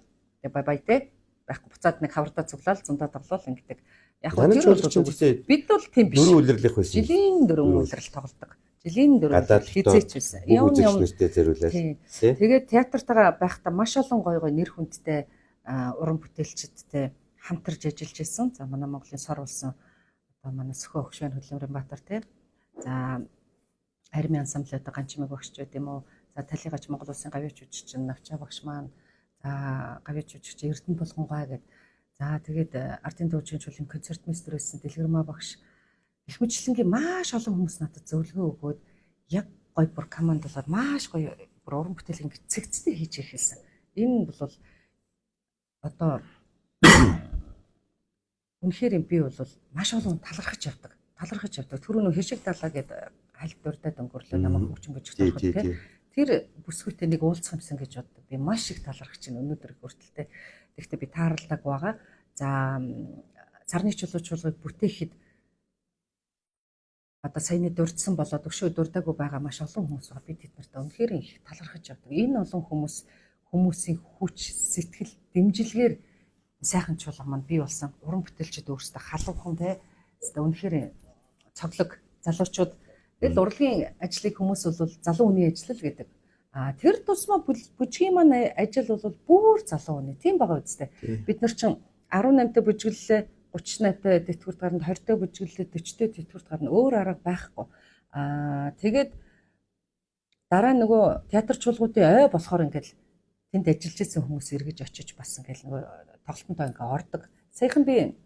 бай бай те байхгүй буцаад нэг хаврдаа цуглаал зундаа тоглоол ингэдэг. Яг хөө тэр бид бол тийм биш. Дөрөв үлрэлэх байсан. Жилийн дөрөв үлрэл тоглодог. Жилийн дөрөв хизээч байсан. Явж зэрүүлээ. Тэгээд театартаа байхдаа маш олон гой нэр хүндтэй уран бүтээлчдтэй хамтарч ажиллаж байсан. За манай Монголын сор болсон одоо манай Сөхөө Өгшвэн Хөдөлмөрбаатар те. За Арми ансамблууд ганчмаг багш ч гэдэм үү. За Талигач Монгол Улсын гавьяач жүжигч Навчаа багш маань. За гавьяач жүжигч Эрдэнэ Булгангай гэдэг. За тэгээд ардын дуучин чуулгын концерт мистер байсан Дэлгэрмаа багш. Их мэдлэнгийн маш олон хүмүүс надад зөвлөгөө өгөөд яг гой бүр команд болоод маш гоё бүр уран бүтээл ингэ цэгцтэй хийж эхэлсэн. Энэ бол одоо үнэхээр би бол маш олон талархаж явдаг. Түрүүн хэршиг далаа гэдэг хальт дурдаад өнгөрлөө намайг хөгжим бөжигт ороход тийм. Тэр бүсгүйтэй нэг уулзах юмсан гэж боддог. Би маш их талархаж байна өнөөдөр хүртэлтэй. Тэгэхдээ би тааралдаг байгаа. За сарны чулуучуулгыг бүтээхэд одоо саяны дурдсан болоод өшөө дурдаагүй байгаа маш олон хүмүүс байгаа. Би тэднэрт үнэхээр их талархаж явдаг. Энэ олон хүмүүсийн хүч, сэтгэл, дэмжлэгээр сайхан чуулга маань бий болсон. Уран бүтээлчид өөрсдөө халуухан те. Үнэхээр цоглог залуучууд тэгэл урлагийн ажлыг хүмүүс бол залуу хүний ажил л гэдэг. Тэр тусмаа бүжгийн маань ажил бол бүр залуу хүний. Тийм байгаа үстэй. Бид нар чинь 18-т бүжиглэлээ 38-т тэтгэврт гарна 20-т бүжиглэлээ 40-т тэтгэврт гарна өөр арга байхгүй. Тэгээд дараа нөгөө театр чуулгуудын ой болохоор ингээл тэнд ажиллаж байсан хүмүүс эргэж очиж бас ингээл нөгөө тоглолтонтой ингээ ордог. Саяхан би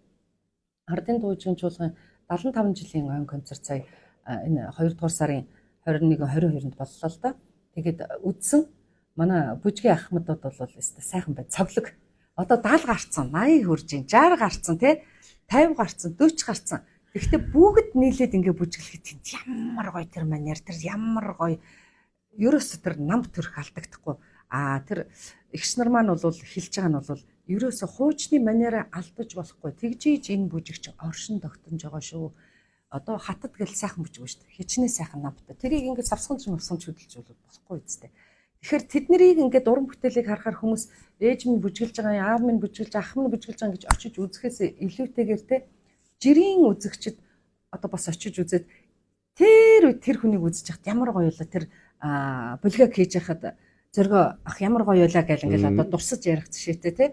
Ардын дуучин чуулгын 75 жилийн ойн концерт сая энэ 2 дугаар сарын 21 22-нд боллоо л да. Тэгээд үдсэн манай бүжгийн ахмадууд бол өстой сайхан бай цоглог. Одоо 70 гарцсан, 80 хүрж гин, 60 гарцсан тий 50 гарцсан, 40 гарцсан. Тэгэхдээ бүгд нийлээд ингээ бүжиглэхэд тэнд ямар гоё тэр манер, тэр ямар гоё ерөөсө тэр нам төрх алдагдахгүй. Тэр эгч нар маань бол хэлж байгаа нь бол ерөөсө хуучны манераа алдаж болохгүй. Тэгжиж энэ бүжигч оршин тогтнож байгаа шүү. Одоо хатад гэл сайхан бүжиг шүү дээ. Хичнээн сайхан намтай. Тэрийг ингээд савсганж хөдөлж болохгүй үстэй. Тэгэхээр тэднийг ингээд уран бүтээлийг харахаар хүмүүс ээж минь бүжиглж байгаа, аав минь бүжиглж, ах минь бүжиглж байгаа гэж очиж үзэхээс илүүтэйгээр те жирийн үзэгчд одоо бас очиж үзээд тэр хүнийг үзэж хахад ямар гоё юу тэр булгаг хийж хахад зөргөө ах ямар гоё юу гэл ингээд одоо дурсаж ярих жишээтэй те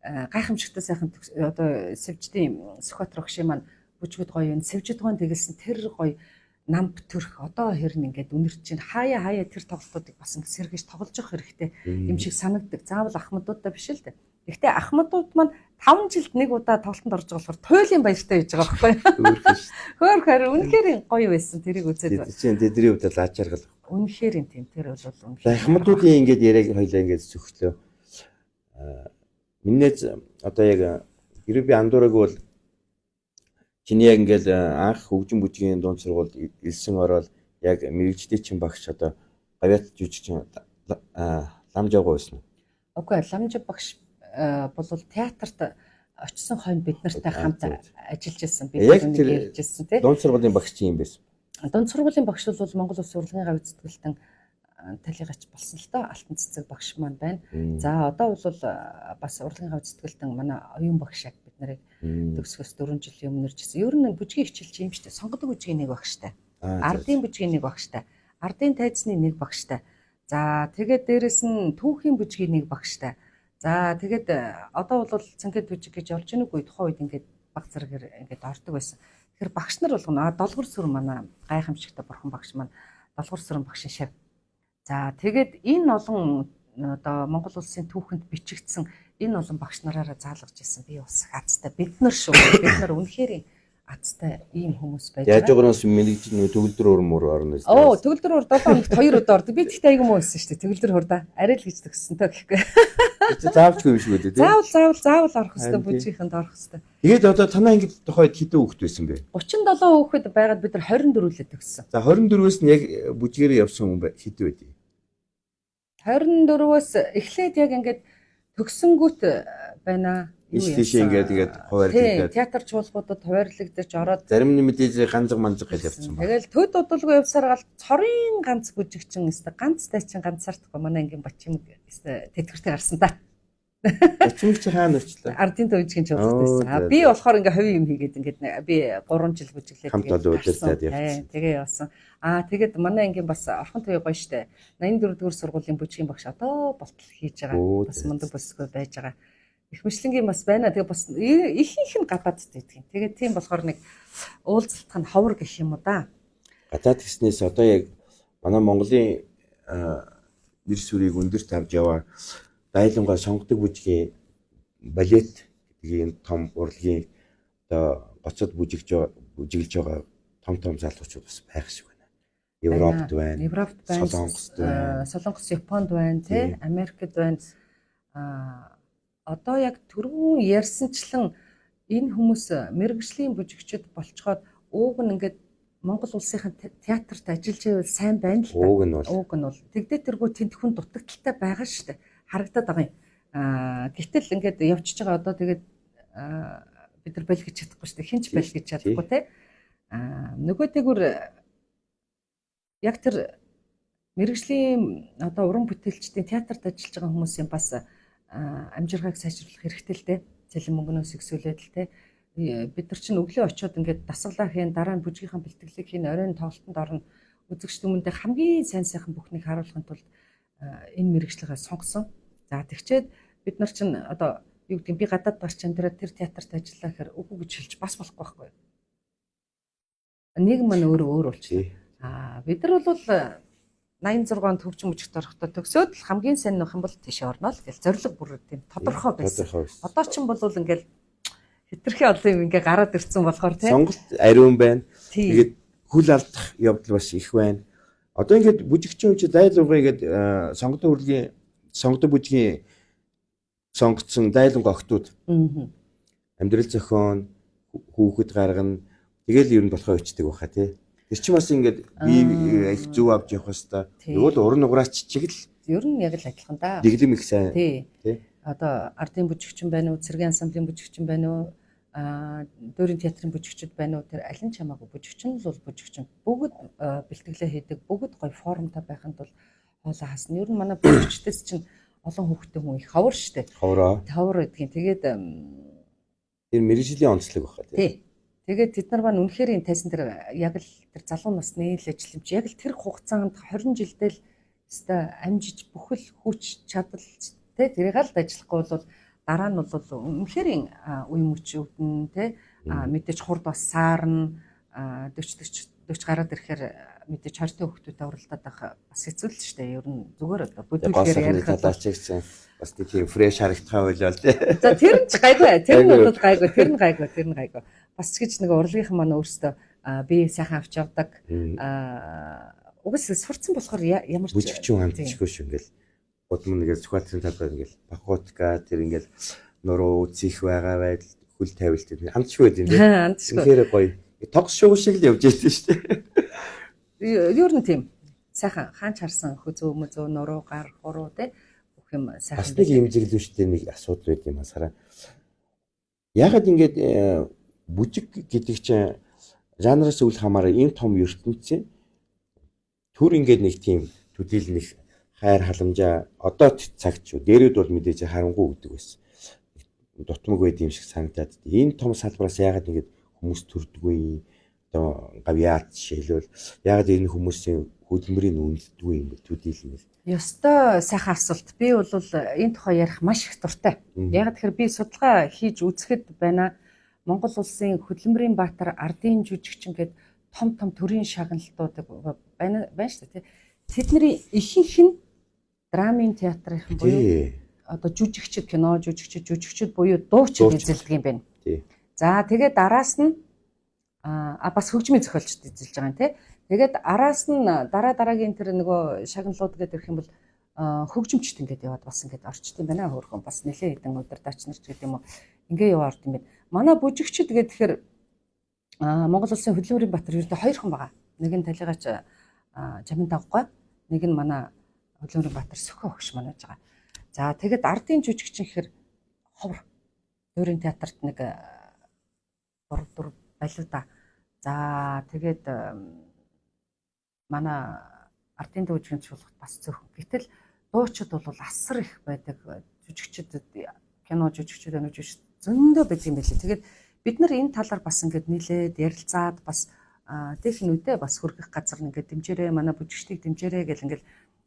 гайхамшигтай сайхан одоо сэвждийн Сүхбаатар огшийн маань бүжгүүд гоё юм сэвжид гоон тэгэлсэн тэр гоё намп төрх одоо хэрн ингээд үнэрч чинь хаяа тэр тоглолтуудыг бас ингээд сэргэж тоглож явах хэрэгтэй юм шиг санагддаг. Заавал ахмадуудаа биш л дээ. Гэхдээ ахмадууд маань 5 жилд нэг удаа тоглолтод орж байгаа болохоор туйлын баяртай байж байгаа байхгүй. Хөөх харин үнэхээр гоё байсан тэрийг үзээд. Тийм тэдний хувьд л аж аргал. Үнэхээр тийм тэр бол үнэхээр. Ахмадуудын ингээд яриаг хоёлаа ингээд зөвхлөө. Минийз одоо яг гэрээ би андуураагүй бол чиний яг ингээд анх хөгжим бүжгийн дунд сургуульд илсэн ороод яг мэрэгжлийн чин багш одоо гавьяат жүжигч ламжаагүй байсан. Окей, ламж багш бол театрт очсон хойно бид нартай хамт ажиллаж байсан. Бид нэг ярьжсэн тий. Дунд сургуулийн багш чинь юм байсан. Дунд сургуулийн багш бол Монгол Улсын урлагийн гавь зэтгэлтэн талигач болсон л доо Алтан цэцэг багш маань байна. За одоо бол бас урлагийн хав зэтгэлтэн манай оюун багш яг бид нарыг төгсгөөс 4 жилийн өмнө иржсэн. Ер нь бүжгийн хичээлч юм шүү дээ. Сонгодог бүжгийн нэг багштай. Ардын бүжгийн нэг багштай. Ардын тайзны нэг багштай. За тэгээд дээрэс нь түүхийн бүжгийн нэг багштай. За тэгээд одоо бол цэнгэд бүжиг гэж олж ийнүгүй тухайн үед ингээд баг зэрэгээр ингээд ордог байсан. Тэгэхээр багш нар болгоно долгор сүр манай гайхамшигтай бурхан багш маань долгор сүрэн багшин шав. За тэгээд энэ олон одоо Монгол улсын түүхэнд бичигдсэн энэ олон багш нараараа заалгаж ирсэн би бас азтай бид нар шүү. Бид нар үнэхээр азтай ийм хүмүүс байж байгаа. Яаж байгаараас мэрэгж төгөлдөр урмөр орно гэсэн. Оо төгөлдөр ур 7 хоногт 2 удаа ордог. Би тэгтээ айгүй муу байсан шүү дээ. Төгөлдөр хурдаа арай л гэж төгссөн тоо гэхгүй. Заавчгүй юм шиг үү те. Заавал орох хэвээр бүжигэнд орох хэвээр. Тэгээд одоо танаа ангид тухайд хэдэн хүүхэд байсан бэ? 37 хүүхэд байгаад бид нар 24-лээ төгссөн. За 24-өөс нь яг бүжгээрээ явсан хүн хэдэн байдгийг? 24-өөс эхлээд яг ингээд төгсөнгүүт байна. Тийш ингээд хуваарлагдаад театр чуулгуудад хуваарлагдаж ороод зарим нь мэдээж ганцг манзг гэж явсан байна. Тэгэл төд удалгүй явсаар гал цорын ганц бүжигчин өстө ганц тайчин ганцаардахгүй манай ангийн бачим өстө тэтгэртэй гарсан та. Бачимч хаана очлоо? Ардын төвжгийн чуулгад байсан. Би болохоор ингээ хувийн юм хийгээд ингээд би 3 жил бүжиглээд тэгээ явсан. Тэгээд манай ангийн бас орхон төвөө гоё штэ. 84 дугаар сургуулийн бүжгийн багш одоо болтол хийж байгаа. Бас мундаг бүсгүй байж байгаа. Их мэдлэнгийн бас байна. Тэгээ бас ихийнх нь гадаадд байдаг. Тэгээ тийм болохоор нэг уулзалтах нь ховор гэх юм уу да. Гадаад гэснээс одоо яг манай Монголын нэр сүрийг өндөрт авч яваа дайлангаа сонгодог бүжгийн балет гэдгийг том урлагийн одоо гоцод бүжиглж байгаа том залуучууд бас байх шиг байна. Европт байна. Солонгос, Японд байна, тий, Америкт байна. Одоо яг түрүүн ярьсанчлан энэ хүмүүс мэргэжлийн бүжигчид болцоход ууг нь ингээд Монгол улсын театрт ажиллаж байвал сайн байна л да. Ууг нь бол тэгдээ тэргүй тэнд хүн дутагдaltaй байгаа шүү дээ. Харагдаад байгаа юм. Гэтэл ингээд явчихж байгаа одоо тэгээд бид нар байлгаж чадахгүй шүү дээ. Хинч байлгаж чадахгүй те. Нөгөө тэгүр яг тэр мэргэжлийн одоо уран бүтээлчдийн театрт ажиллаж байгаа хүмүүсийн бас амжиргааг сайжруулах хэрэгтэй л дээ. Цалин мөнгнөөс ихсүүлээд л дээ. Бид нар чинь өглөө очиод ингээд дасгалаа хийн, дараа нь бүжгийнхаа бэлтгэлийг хийн, оройн тоглолтод орно. Үзэгч хүмүүстээ хамгийн сайн сайхан бүхнийг харуулахын тулд энэ мэргэжлийгээ сонгосон. За тэгчээд бид нар чинь одоо юу гэдэг би гадаад гарч энэ тэр театрт ажиллаа гэхээр үгүй гэж хэлж бас болохгүй байхгүй. Нэг маань өөр болчихлоо. Бид нар бол 86 онд хөгжим бүжигт орохдоо төгсөөд л хамгийн сайн нөх юм бол тийш орно л гэл зориг бүр тийм тодорхой байсан. Одоо ч юм бол ингээл хитрхи олон юм ингээ гараад ирсэн болохоор тийм сонголт ариун байна. Тэгээд хүл алдах явдал бас их байна. Одоо ингээд бүжигчин чи дайлуугаа ингээд сонгодог бүжгийн сонгоцсон дайлангаа охтууд амьдрал зохион хүүхэд гаргана тэгэл ер нь болохоо ичдэг баха тий. Тэр чинь бас ингээд би их зөв авч явах хэвээр нөгөө л уран нуграач чиг л ер нь яг л адилхан да. Дэглэм их сайн тий. Одоо ардын бүжигчин байна уу, цэргийн ансамблын бүжигчин байна уу, дөрийн театрын бүжигчид байна уу, тэр аль нь ч хамаагүй бүжигчин л бол бүжигчин. Бүгд бэлтгэлээ хийдэг, бүгд гоё формтой байханд бол хоолоо хасна. Ер нь манай бүжигчдээс чинь олон хүүхдтэй хүн их ховор штэ. Ховор гэдгийг. Тэгээд тэр мэргэжлийн онцлог баха тий. Тэгээд тэд нар маань үнэхээр энэ тайсан тэр яг л тэр залуу насны л ажил юм чи яг л тэр хугацаанд 20 жилдээ л өстой амжиж бүхэл хүч чадал тий тэрийг л ажиллахгүй бол дараа нь бол үнэхээр үе мөч өвдөн тий мэдээж хурд бас саарна 40 гараад ирэхээр мэдээж 20 хүүхдүүдтэй уралдаад байх бас хэцүү л шүү дээ. Ер нь зүгээр одоо бүдүүлгээр ярих талаач гэсэн бас нэг тийм фрэш харагдхаа байлаа тий. За тэр нь ч гайгүй. Тэр нь бол гайгүй. Тэр нь гайгүй. Бас ч гэж нэг урлагийнхан маань өөрөөсөө би сайхан авч явдаг. Угсаа сурцсан болохоор ямар ч бүжигчин хандчихгүй шүү ингээл. Бодмон нэгээс Сүхбаатарын талбай ингээл Бахутка тэр ингээл нуруу үзих байгаа байдал хөл тавилт хандчихгүй байл юм дээ. Тэгэхээр гоё. Тогс шуу шиг л явж байсан шүү дээ. Ер нь тийм. Сайхан хаач харсан хөзөө мөзөө нуруу гар хуруу те бүх юм сайхан. Бас нэг имзэглүүштэй нэг асуудал байд юм асараа. Ягаад ингэж бүжиг гэдэг чинь жанраас үл хамааран ийм том ертөнцийн төр ингээд нэг тийм төдийлнэх хайр халамжаа одоо цагт шүү. Дээрүүд бол мэдээж харангүй өгдөг байсан. Дутмаг байд юм шиг санагдаад. Энэ том салбараас яагаад ингэж хүмүүс төрдөггүй? Одоо гавьяат жишээлбэл яагаад энэ хүмүүсийн хөдөлмөрийг үнэлдэггүй юм бэ? Төдийлнэх. Ёстой сайхан асуулт. Би бол энэ тухай ярих маш их дуртай. Яг тэгэхээр би судалгаа хийж үзэхэд байна. Монгол улсын хөдөлмөрийн баатар, ардын жүжигчин гэдэг том төрийн шагналуудыг байна шүү дээ. Тэдний ихэнх нь драмын театрын буюу одоо жүжигчд, кино жүжигчд буюу дуучин эзэлдэг юм байна. За тэгээд араас нь бас хөгжмийн зохиолчд эзэлж байгаа юм тий. Тэгээд араас нь дараагийн тэр нөгөө шагналууд гэдэг ирэх юм бол хөгжимчд ингээд яваад бас ингээд орчт юм байна хөөрхөн бас нэлээд хэдэн удирдаач нар ч гэдэг юм уу ингээд яваад орд юм байна. Манай бүжигчд гэхээр Монгол улсын хөдөлмөрийн баатар ердөө 2 хүн байгаа. Нэг нь талигаач Жамин Давггой, нэг нь манай хөдөлмөрийн баатар Сөхөө өгш манайж байгаа. За тэгээд ардын жүжигчин гэхээр ховор дөрийн театрт нэг 3 балиуда. За тэгээд манай ардын жүжигчин чуулгад бас зөөхөн. Гэтэл дуучид бол асар их байдаг. Жүжигчд кино жүжигчд зөндөө байдаг юм билээ. Тэгээд бид нар энэ талаар бас ингээд нийлээд ярилцаад бас техникүүдээ бас хөргөх газар ингээд дэмжээрэй, манай бүжигчдийг дэмжээрэй гэл ингээд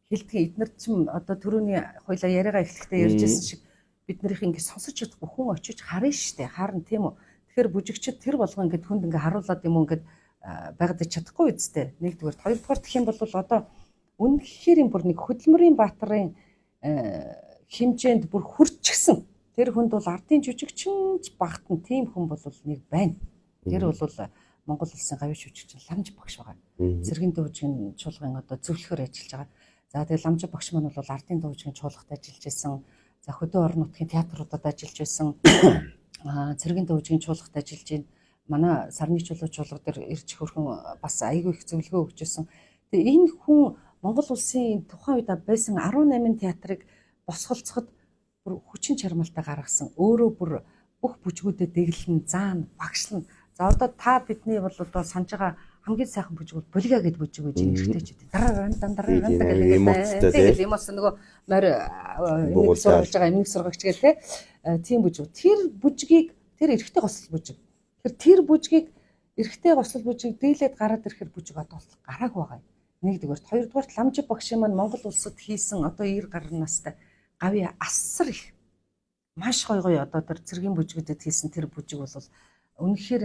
хэлдэг. Эднэр чинь одоо түрүүний хоёлаа яриагаа эхлэхдээ ярьжсэн шиг бид нарыг ингээд сонсож чадахгүй хүн очиж харна штэ. Харна тийм үү. Тэгэхээр бүжигчд тэр болгоо ингээд хүнд ингээд харуулад юм уу ингээд байгаад чадахгүй үсттэй. Нэгдүгээр, хоёрдугаар гэх юм бол одоо үнэхээр юм бүр нэг хөдөлмөрийн баатарын хэмжээнд бүр хүрчихсэн. Тэр хүнд бол ардын жүжигчинч багтан тийм хүн бол нэг байна. Тэр бол Монгол улсын гавьяа жүжигчин Ламж багш байгаа. Цэргийн дуучин чуулган одоо зөвлөхөр ажиллаж байгаа. За тэгээд Ламж багш маань бол ардын дуучин чуулгад ажиллаж байсан. За хөдөө орон нутгийн театруудад ажиллаж байсан. Цэргийн дуучин чуулгад ажиллаж байна. Манай сарны чуулга дээр ирж хөрхөн бас айгүй их зөвлөгөө өгч байсан. Тэгээ энэ хүн Монгол улсын тухайн үед байсан 18 театрыг босголцоход бүр хүчин чармаалтаа гаргасан. Өөрөө бүр бүх бүжгүүдэд дэглэн, заан, багшлан. За одоо та бидний бол одоо санаж байгаа хамгийн сайхан бүжиг бол Болига гэдэг бүжиг байж хэрэгтэй ч гэдэг. Дараа гэдэг эмоц нөгөө морь эмэг сургаж байгаа эмэг сургагч гэх тийм бүжиг. Тэр бүжгийг тэр эрэгтэй гослол бүжиг. Тэр бүжгийг эрэгтэй гослол бүжиг дийлээд гараад ирэхээр бүжиг одоо гараагүй байгаа юм. Нэгдүгээр, хоёрдугаар Ламж багшийн маань Монгол улсад хийсэн одоо 90 гаруй настай гавьяа асар их маш гоё одоо тэр цэргийн бүжгүүдэд хийсэн тэр бүжиг бол үнэхээр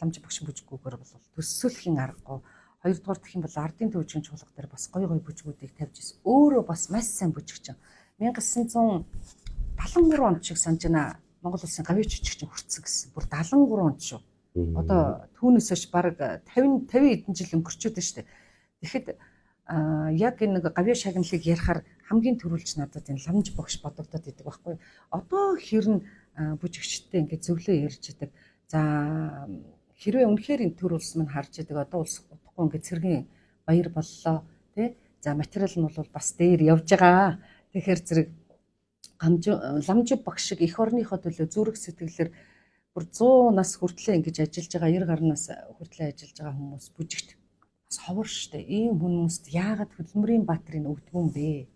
Ламж багшийн бүжгүүгээр бол төсөөлхийн аргагүй. Хоёрдугаар гэх юм бол ардын төвчгийн чуулга дээр бас гоё бүжгүүдийг тавьж ирсэн. Өөрөө бас маш сайн бүжигчин. 1973 онд шиг санаж байна. Монгол улсын гавьяа жүжигчин хүртсэн гэсэн. Бүр 73 онд шүү. Одоо түүнээс хойш бараг 50 хэдэн жил өнгөрчөөд байна шүү дээ. Тэгэхэд яг энэ гавьяа шагналыг ярихаар хамгийн түрүүлж надад энэ Ламж багш бодогдоод идэг байхгүй. Одоо хэрн бүжигчтэй ингээд зөвлөө ярьж идэг. За хэрвээ үнэхээр энэ төр улс маань харж идэг одоо улс утгагүй ингээд цэргийн баяр боллоо тий. За материал нь бол бас дээр явж байгаа. Тэгэхээр зэрэг Ламж багш шиг эх орныхоо төлөө зүрх сэтгэлээр бүр 100 нас хүртлээр ингэж ажиллаж байгаа 90 гаруй нас хүртлээр ажиллаж байгаа хүмүүс бүжигт бас ховор штэ. Ийм хүмүүст яагаад хөдөлмөрийн баатрын өгдгөө юм бэ?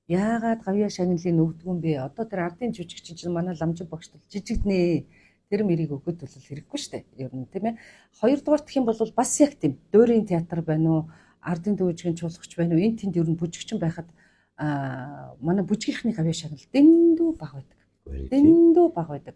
Яагаад гавьяа шагналын өгдгөө юм бэ? Одоо тэр ардын жүжигчин чинь манай Ламж багш тул жижигнээ. Тэр мэрийг өгöd бол хэрэггүй штэ. Ер нь тийм ээ. Хоёрдугаар гэх юм бол бас яг тийм дөөрийн театр байна уу? Ардын дүүжгийн чуулгач байна уу? Энэ тэнд ер нь бүжигчин байхад манай бүжгийнхний гавьяа шагнал дэндүү бага байдаг. Дэндүү бага байдаг.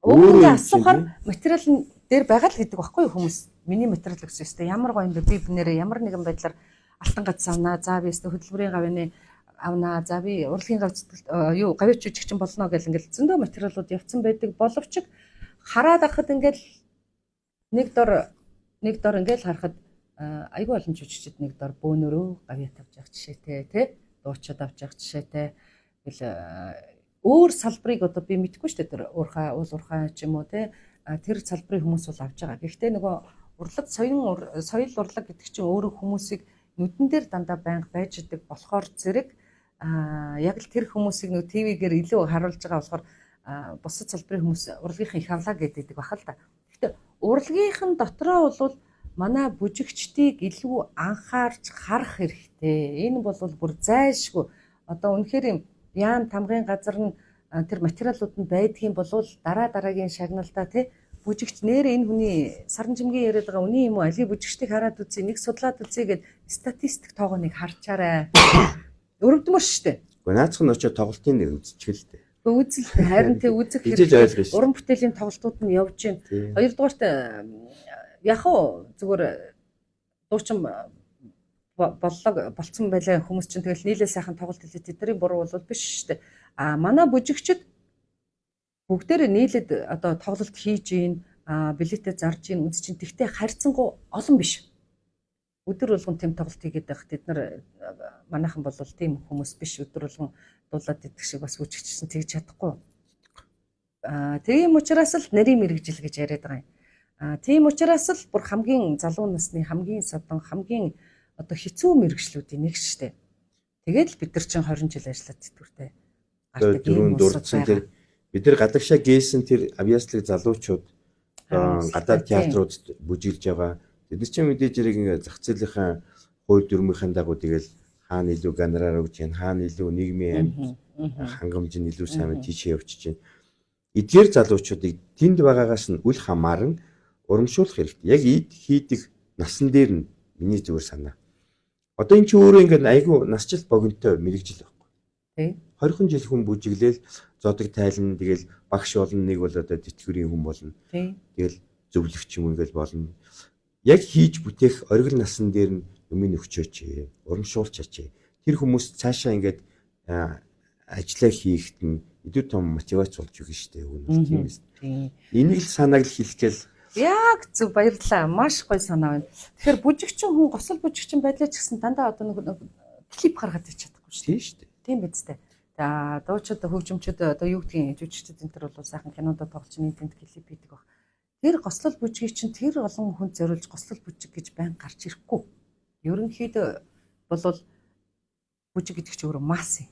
Өөрөөр асуухаар материал дээр байгаа л гэдэг баггүй хүмүүс. Миний материал гэсэн юм. Ямар гоё юм бэ? Би бинээрээ ямар нэгэн байдлаар алтан гац авнаа. За би хөдөлмөрийн гавьяаны авнаа. За би урлагийн гавьяа жүжигчин болно гэл ингээл зөндөө материалууд явцсан байдаг боловч хараад ахад ингээл нэг дор ингээл харахад айгүй олон жүжигчид нэг дор бөөнөрөө гавьяа тавьж явах жишээтэй тий дуучид авч явах жишээтэй гэл өөр салбарыг одоо би мэдэхгүй шүү дээ тэр уул уурхай ч юм уу тий тэр салбарын хүмүүс бол авч байгаа. Гэхдээ нөгөө урлаг соёл урлаг гэдэг чинь өөрөө хүмүүсийг нүдэн дээр дандаа байнга байж идэг болохоор зэрэг яг л тэр хүмүүсийг нөгөө ТV-гээр илүү харуулж байгаа болохоор бусад салбарын хүмүүс урлагийнх их авлаа гэдэг бахал та. Гэхдээ урлагийнх нь дотроо бол манай бүжигчдийг илүү анхаарч харах хэрэгтэй. Энэ бол бүр зайлшгүй. Одоо үнэхээр юм яам тамгын газар нь тэр материалууд нь байдгийн болвол дараагийн шагналдаа тий бүжигч нэр энэ хүний саран жимгийн яриад байгаа үний юм уу али бүжигчдийг хараад үзье нэг судлаад үзье гэд статистик тоогоныг харчаарай. Өрөвдмөр штэ. Гэхдээ наацхан очиод тоглолтын нэг үзчихэл дээ. Үзэл харин тэг үзэх хэрэгтэй. Уран бүтээлийн тоглолтууд нь явж байна. Хоёрдугаарт яг уу зүгээр дуучин болцсон байлаа хүмүүс чинь тэгэл нийлээ сайхан тоглолт хийлээ тэдний буруу бол биш шүү дээ. Манай бүжигчд бүгдээрээ нийлээд одоо тоглолт хийж гин билетээ зарж гин үзэж гин тэгтээ харьцангуй олон биш. Өдөр болгон тэм тоглолт хийгээд байх тэд нар манайхан бол тийм хүмүүс биш өдөр болгон дуулаад идэх шиг бас бүжигчсэн тэгж чадахгүй. Тийм учраас л нарийн мэрэгжил гэж яриад байгаа юм. Тийм учраас л бүр хамгийн залуу насны хамгийн содон хамгийн одоо хэцүү мэрэгчлүүдийн нэг шүү дээ. Тэгээд л бид нар чинь 20 жил ажиллаад тэтгэвртэй гардаг юм дурдсан тэр бид нар гадагшаа гээсэн тэр авьяаслыг залуучууд гадаад театруудад бүжиглж байгаа. Бид нар чинь мэдээж хэрэг ингээ зах зээлийнхаа хууль дүрмийн дагуу тэгэл хаана илүү гонорар өгч जैन хаана илүү нийгмийн амьд хангамж нь илүү сайн тийшээ явчихж байна. Эдгээр залуучуудыг тэнд байгаагаас нь үл хамааран урамшуулах хэрэгтэй. Яг хийдэг насан дээр нь миний зүгээр санаа. Одоо эн чинь өөрөө ингээд айгүй насжилт богинтой мэрэгжил байхгүй. Тий. 20 жил хүн бүжиглээл зодог тайлна тэгэл багш болно нэг бол одоо тэтгэврийн хүн болно. Тий. Тэгэл зөвлөгч юм ингээл болно. Яг хийж бүтээх оргил насан дээр нь юмыг өгчөөч, урамшуулчаач. Тэр хүмүүс цаашаа ингээд ажиллаа хийхэд нь илүү том мотивац болж өгнө шүү дээ. Үнэ тийм ээ. Энийг л санааг л хэлэхгээл яг зөв баярлалаа. Маш гоё санаа байна. Тэгэхээр бүжигчин хүн госол бүжигчин байлаа ч гэсэн дандаа одоо нэг клип гаргаад ич чадахгүй шүү дээ. Тийм биз дээ. За дуучид хөгжимчд одоо юу гэдгийг жүжигчд энэ төр бол сайхан кинонд тоглож нэг тэнд клип хийдэг баг. Тэр гослол бүжгийг чинь тэр олон хүнд зориулж гослол бүжиг гэж байн гарч ирэхгүй. Ерөнхийдөө бол бүжиг гэдэг чинь өөрөө масс юм.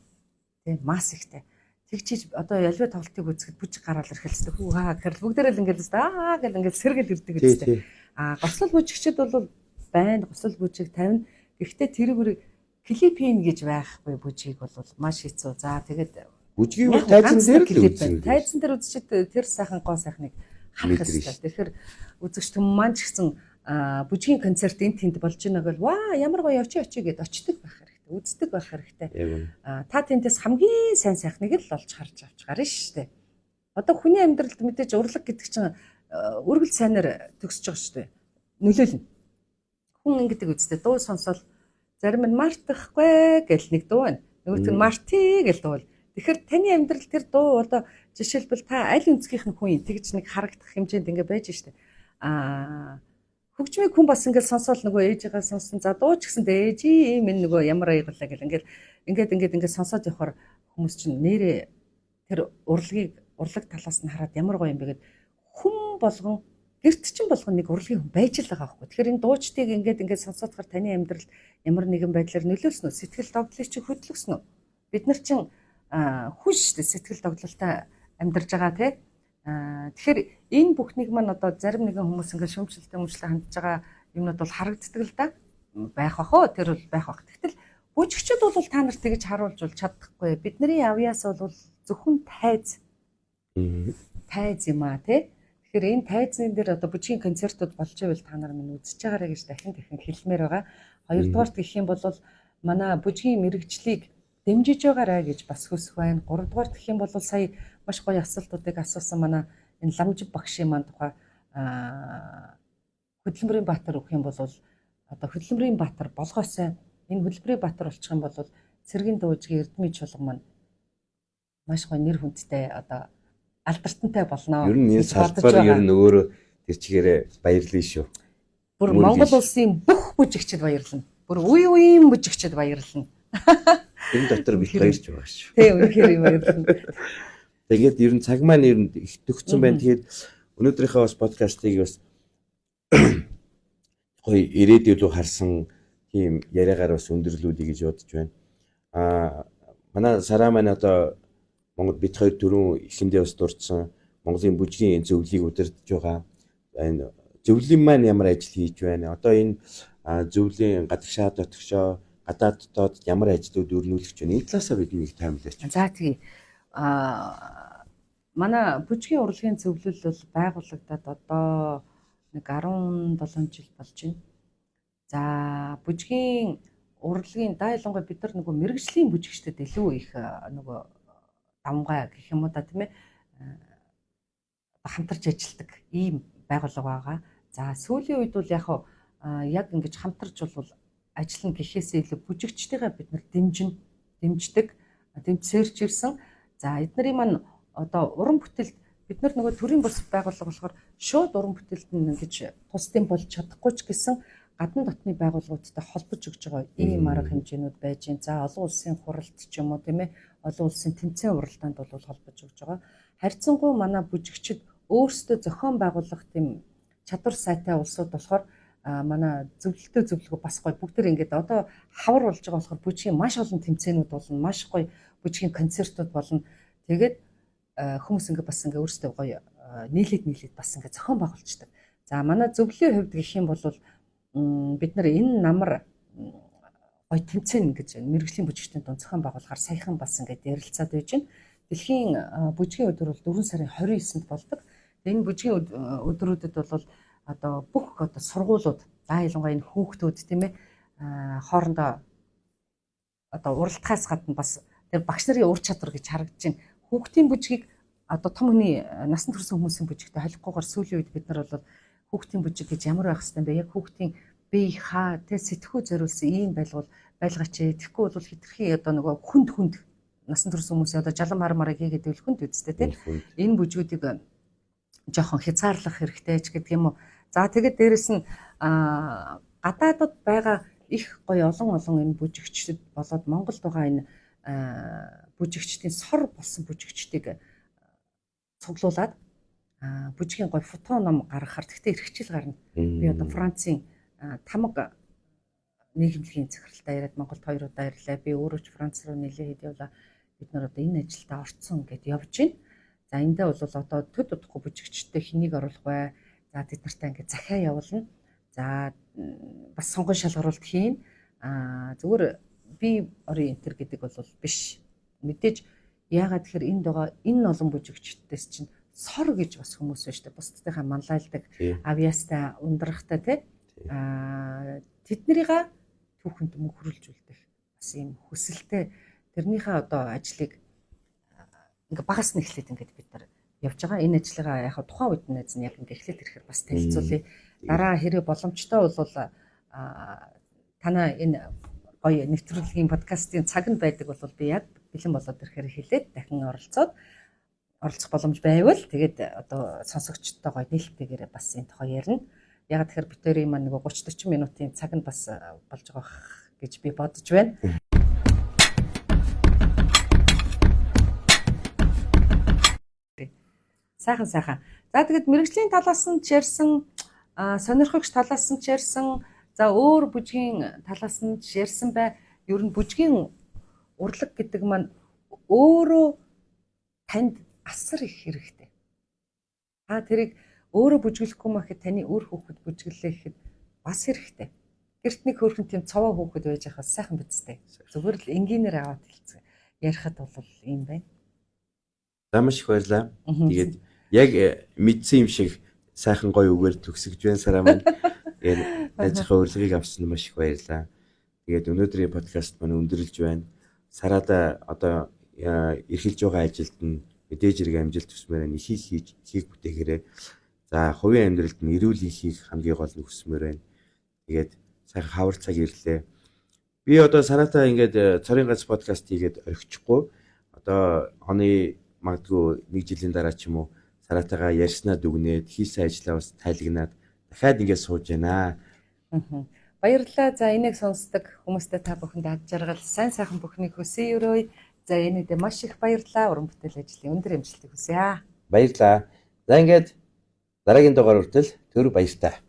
Тийм масс ихтэй. Тэгчиж одоо ялваа тоглолтыг үзэхэд бүжиг гараал ирхэлсдэг. Хүү хаа гэхэл бүгдээрээ л ингээд гэл ингээд сэргэл ирдэг үстэй. Гослол бүжигчд бол байн гослол бүжиг тавина. Гэхдээ тэрүүгээр клип хийн гэж байхгүй бүжгийг бол маш хэцүү. За тэгээд бүжгийг тайзан дээр л үзсэн. Тайзан дээр үзчихэд тэр сайхан гоо сайхныг харах хэрэгтэй. Тэгэхээр үзэгч түмэн маань ч гэсэн бүжгийн концерт энэ тэнд болж байна гэвэл ваа ямар гоё очи гэд очдөг байх хэрэгтэй. Үздэг байх хэрэгтэй. Та тэндээс хамгийн сайн сайхныг л олж харж авч гарна шүү дээ. Одоо хүний амьдралд мэдээж урлаг гэдэг чинь үргэлж сайнаар төгсөж байгаа шүү дээ. Нөлөөлнө. Хүн ингэдэг үстэй дуу сонсоод зарим нь мартахгүй гэл нэг дуу байна. Нөгөөт нь марти гэл дуу. Тэгэхээр таны амьдрал тэр дуу одоо жишээлбэл та аль өнцгийнх нь хүн тэгж нэг харагдах хэмжээнд ингэ байж штэ. Хөгжмийг хүн бас ингэ сонсоол нөгөө ээжигээ сонсон. За дуу ч гэсэн ээжи минь нөгөө ямар аяглаа гэл ингээд сонсоод явахаар хүмүүс чинь нэрээ тэр урлаг талаас нь хараад ямар гоё юм бэ гэд хүн болгон гэрт чинь болгон нэг урлагийн хүн байж л байгаа байхгүй. Тэгэхээр энэ дуучдыг ингээд сонсоодохоор таны амьдралд ямар нэгэн байдлаар нөлөөлсөн үү? Сэтгэл догдлыг чи хөдөлгсөн үү? Бид нар чинь хүн шүү дээ сэтгэл догдлолтой амьдарч байгаа тий. Тэгэхээр энэ бүхнийг маань одоо зарим нэгэн хүмүүс ингээд шөмжлөлтэй хандж байгаа юмнууд бол харагддаг л да. Байх бахоо тэр бол байх бах. Тэгтэл бүжигчд бол та нарт тэгж харуулж чадахгүй. Бидний авьяас бол зөвхөн тайз юм аа тий. Тэгэхээр энэ тайзны дээр одоо бүжгийн концертууд болж байвал та нар минь үзэж байгаарай гэж дахин хэлмээр байгаа. Хоёрдугаарт гэх юм бол манай бүжгийн мэрэгжлийг дэмжиж байгаарай гэж бас хүсэх байна. Гуравдугаарт гэх юм бол сая маш гоё асуултуудыг асуусан манай энэ Ламжиг багшийн маань тухай Хөдөлмөрийн Баатар өгөх юм бол одоо Хөдөлмөрийн Баатар болгоосай энэ Хөдөлмөрийн Баатар болчих юм бол цэргийн дуужгийн Эрдмийн чуулган маань маш гоё нэр хүндтэй одоо алдартантай болно. Ер нь энэ салбар ер нь өөрөө тэр чигээрээ баярлалаа шүү. Бүр Монгол улсын бүх бүжигчд баярлана. Бүр үеийн бүжигчд баярлана. Энэ дотор бид баярч байгаа шүү. Тийм үнэхээр баярлана. Тэгээд ер нь цаг маань ер нь их төгссөн байна. Тэгээд өнөөдрийнхээ бас подкастыг бас гоё ирээдүйд харсан тийм яриагаар бас өндөрлүүлье гэж бодож байна. Манай Сараа маань одоо Монгол бид хоёр дөрөв ихэндээ бас дурдсан Монголын бүжгийн зөвлөлийг удирдах байгаа. Энэ зөвлөлийн маань ямар ажил хийж байна? Одоо энэ зөвлөлийн гадагшаа дотгошоо гадаад дотоод ямар ажлууд өрнүүлэх гэж байна? Энэ талаасаа бидний таймлаач. За тэгье. Манай бүжгийн урлагийн зөвлөл бол байгуулагдаад одоо нэг 17 жил болж байна. За бүжгийн урлагийн ялангуяа бид нар нөгөө мэрэгжлийн бүжигчдэд илүү их нөгөө давмгай гэх юм уу да тийм ээ хамтарч ажилладаг ийм байгууллага байгаа. За сүүлийн үед бол яг ингэж хамтарч бол ажиллана гэхээсээ илүү бүжигчдийгээ бид нар дэмждэг, дэмжсээрч ирсэн. За эднэрийн маань одоо уран бүтээлд бид нар нөгөө төрийн бус байгууллага болохоор шууд уран бүтээлд ингэж тусдын болж чадахгүй ч гэсэн гадна дотны байгууллагуудтай холбож өгж байгаа ийм арга хэмжээнүүд байж байна. За олон улсын хуралд ч юм уу тийм ээ олон улсын тэмцээн уралдаанд бол холбож өгж байгаа. Харьцангуй манай бүжигчид өөрсдөө зохион байгуулах тийм чадвар сайтай улсууд болохоор манай зөвлөлгөө бас гоё бүгд ингээд одоо хавар болж байгаа болохоор бүжгийн маш олон тэмцээнүүд болно, маш гоё бүжгийн концертууд болно. Тэгээд хүмүүс ингээд бас ингээд өөрсдөө гоё нийлээд бас ингээд зохион байгуулцдаг. За манай зөвлөлийн хувьд гэх юм бол бид нар энэ намар гоё тэмцээн гэж мэрэгжлийн бүжигчдийн дунд зохион байгуулахаар саяхан бас ингээд ярилцаад байж байна. Дэлхийн бүжгийн өдөр бол 4 сарын 29-нд болдог. Энэ бүжгийн өдрүүдэд бол одоо бүх одоо сургуулиуд ялангуяа энэ хүүхдүүд тийм ээ хоорондоо одоо уралдахаас гадна бас тэр багш нарын ур чадвар гэж харагдаж байна. Хүүхдийн бүжгийг одоо том хүний насан турш хүмүүсийн бүжигтэй холихгүйгээр сүүлийн үед бид нар бол хүүхдийн бүжиг гэж ямар байх хэвээр бэ? Яг хүүхдийн бие хаа тэ сэтгхүү зориулсан ийм байлгаач. Тэгэхгүй бол хитрхи одоо нөгөө хүнд насан турш хүмүүсийн одоо жалан мармарыг хийгээд байвал хүнд үсттэй тийм. Энэ бүжгүүдийг жоохон хязгаарлах хэрэгтэй ч гэдэг юм уу. За тэгээд дээрэс нь гадаадд байгаа их гоё олон энэ бүжигчид болоод Монголд байгаа энэ бүжигчдийн сор болсон бүжигчдийг цуглуулад бүжгийн гоё фото ном гаргахаар тэгтээ эрхчил гарна. Би одоо Францын тамга нийгэмлэгийн захиралтай яриад Монголд 2 удаа ирлээ. Би өөрөө ч Франц руу нэлээд явлаа. Бид нар одоо энэ ажилдаа орцсон гэдээ явж байна. За эндээ бол одоо төд удахгүй бүжигчтэй хэнийг оруулах вэ? За тэд нартай ингээд захиа явуулна. За бас сонгон шалгаруулалт хийн. Зүгээр би орын энтер гэдэг бол биш. Мэдээж яагаад тэгэхээр энд байгаа энэ олон бүжигчдээс чинь сор гэж бас хүмүүс байна шүү дээ. Бусдынхаа манлайлдаг, авьяастай, ундрахтай тий. Тэднэрийг түүхэнд мөхрүүлжүүлдэг. Бас ийм хүсэлтэй тэрнийхээ одоо ажлыг ингээ багаас нь эхлээд ингээд бид нар явж байгаа. Энэ ажлыгаа яг тухайн үед найз нь яг ингээ эхлээд ирэхээр бас танилцуулъя. Дараа хэрэг боломжтой бол танаа энэ гоё нэвтрүүлгийн подкастын цаг нь байдаг бол би яг бэлэн болоод ирэхээр хэлээд дахин оролцох боломж байвал тэгээд одоо сонсогчдтой гоё нээлттэйгээр бас энэ тухай ярина. Яг тэгэхээр битэрийн маань нэг 30-40 минутын цаг нь бас болж байгаа гэж би бодож байна. Сайхан. За тэгээд мэрэгжлийн талаас нь ч ярьсан, сонирхогч талаас нь ч ярьсан, за өөр бүжгийн талаас нь ч ярьсан бай. Ер нь бүжгийн урлаг гэдэг маань өөрөө танд асар их хэрэгтэй. Та тэрийг өөрөө бүжиглэхгүй мэхэд таны өөр хүүхэд бүжиглээ гэхэд бас хэрэгтэй. Гэрт нэг хөөрхөн тийм цовоо хүүхэд байж байхад сайхан бидтэй. Зүгээр л энгийнээр аваад хэлцгээ. Ярихад бол ийм байна. За маш их баярлалаа. Тэгээд яг мэдсэн юм шиг сайхан гоё үгээр төгсөж байна сараа маань. Тэгээд ажихаа урилгыг авсан маш их баярлалаа. Тэгээд өнөөдрийн подкаст маань өндөрлж байна. Сараада одоо эрхэлж байгаа ажилд нь мэдээж хэрэг амжилт төсмөр нь ихийг бүтээгээрэй. За хувийн амьдралд нь эрүүл ихийг хамгийн гол нь хүсмээр байна. Тэгээд сайхан хавар цаг ирлээ. Би одоо Сараатай ингээд цорын гац подкаст хийгээд орхичихгүй. Одоо оны магадгүй 1 жилийн дараа ч юм уу Сараатайгаа ярьснаа дүгнээд хийсэн ажлаа бас тайлагнаад дахиад ингээд сууж байна. Баярлалаа. За энийг сонсдог хүмүүстээ та бүхэнд ад жаргал сайхан бүхнийг хүсье өрөөе. За энэдээ маш их баярлалаа. Уран бүтээл ажлын өндөр амжилтыг хүсье. Баярлалаа. За ингээд дараагийн дугаар хүртэл төр баяртай.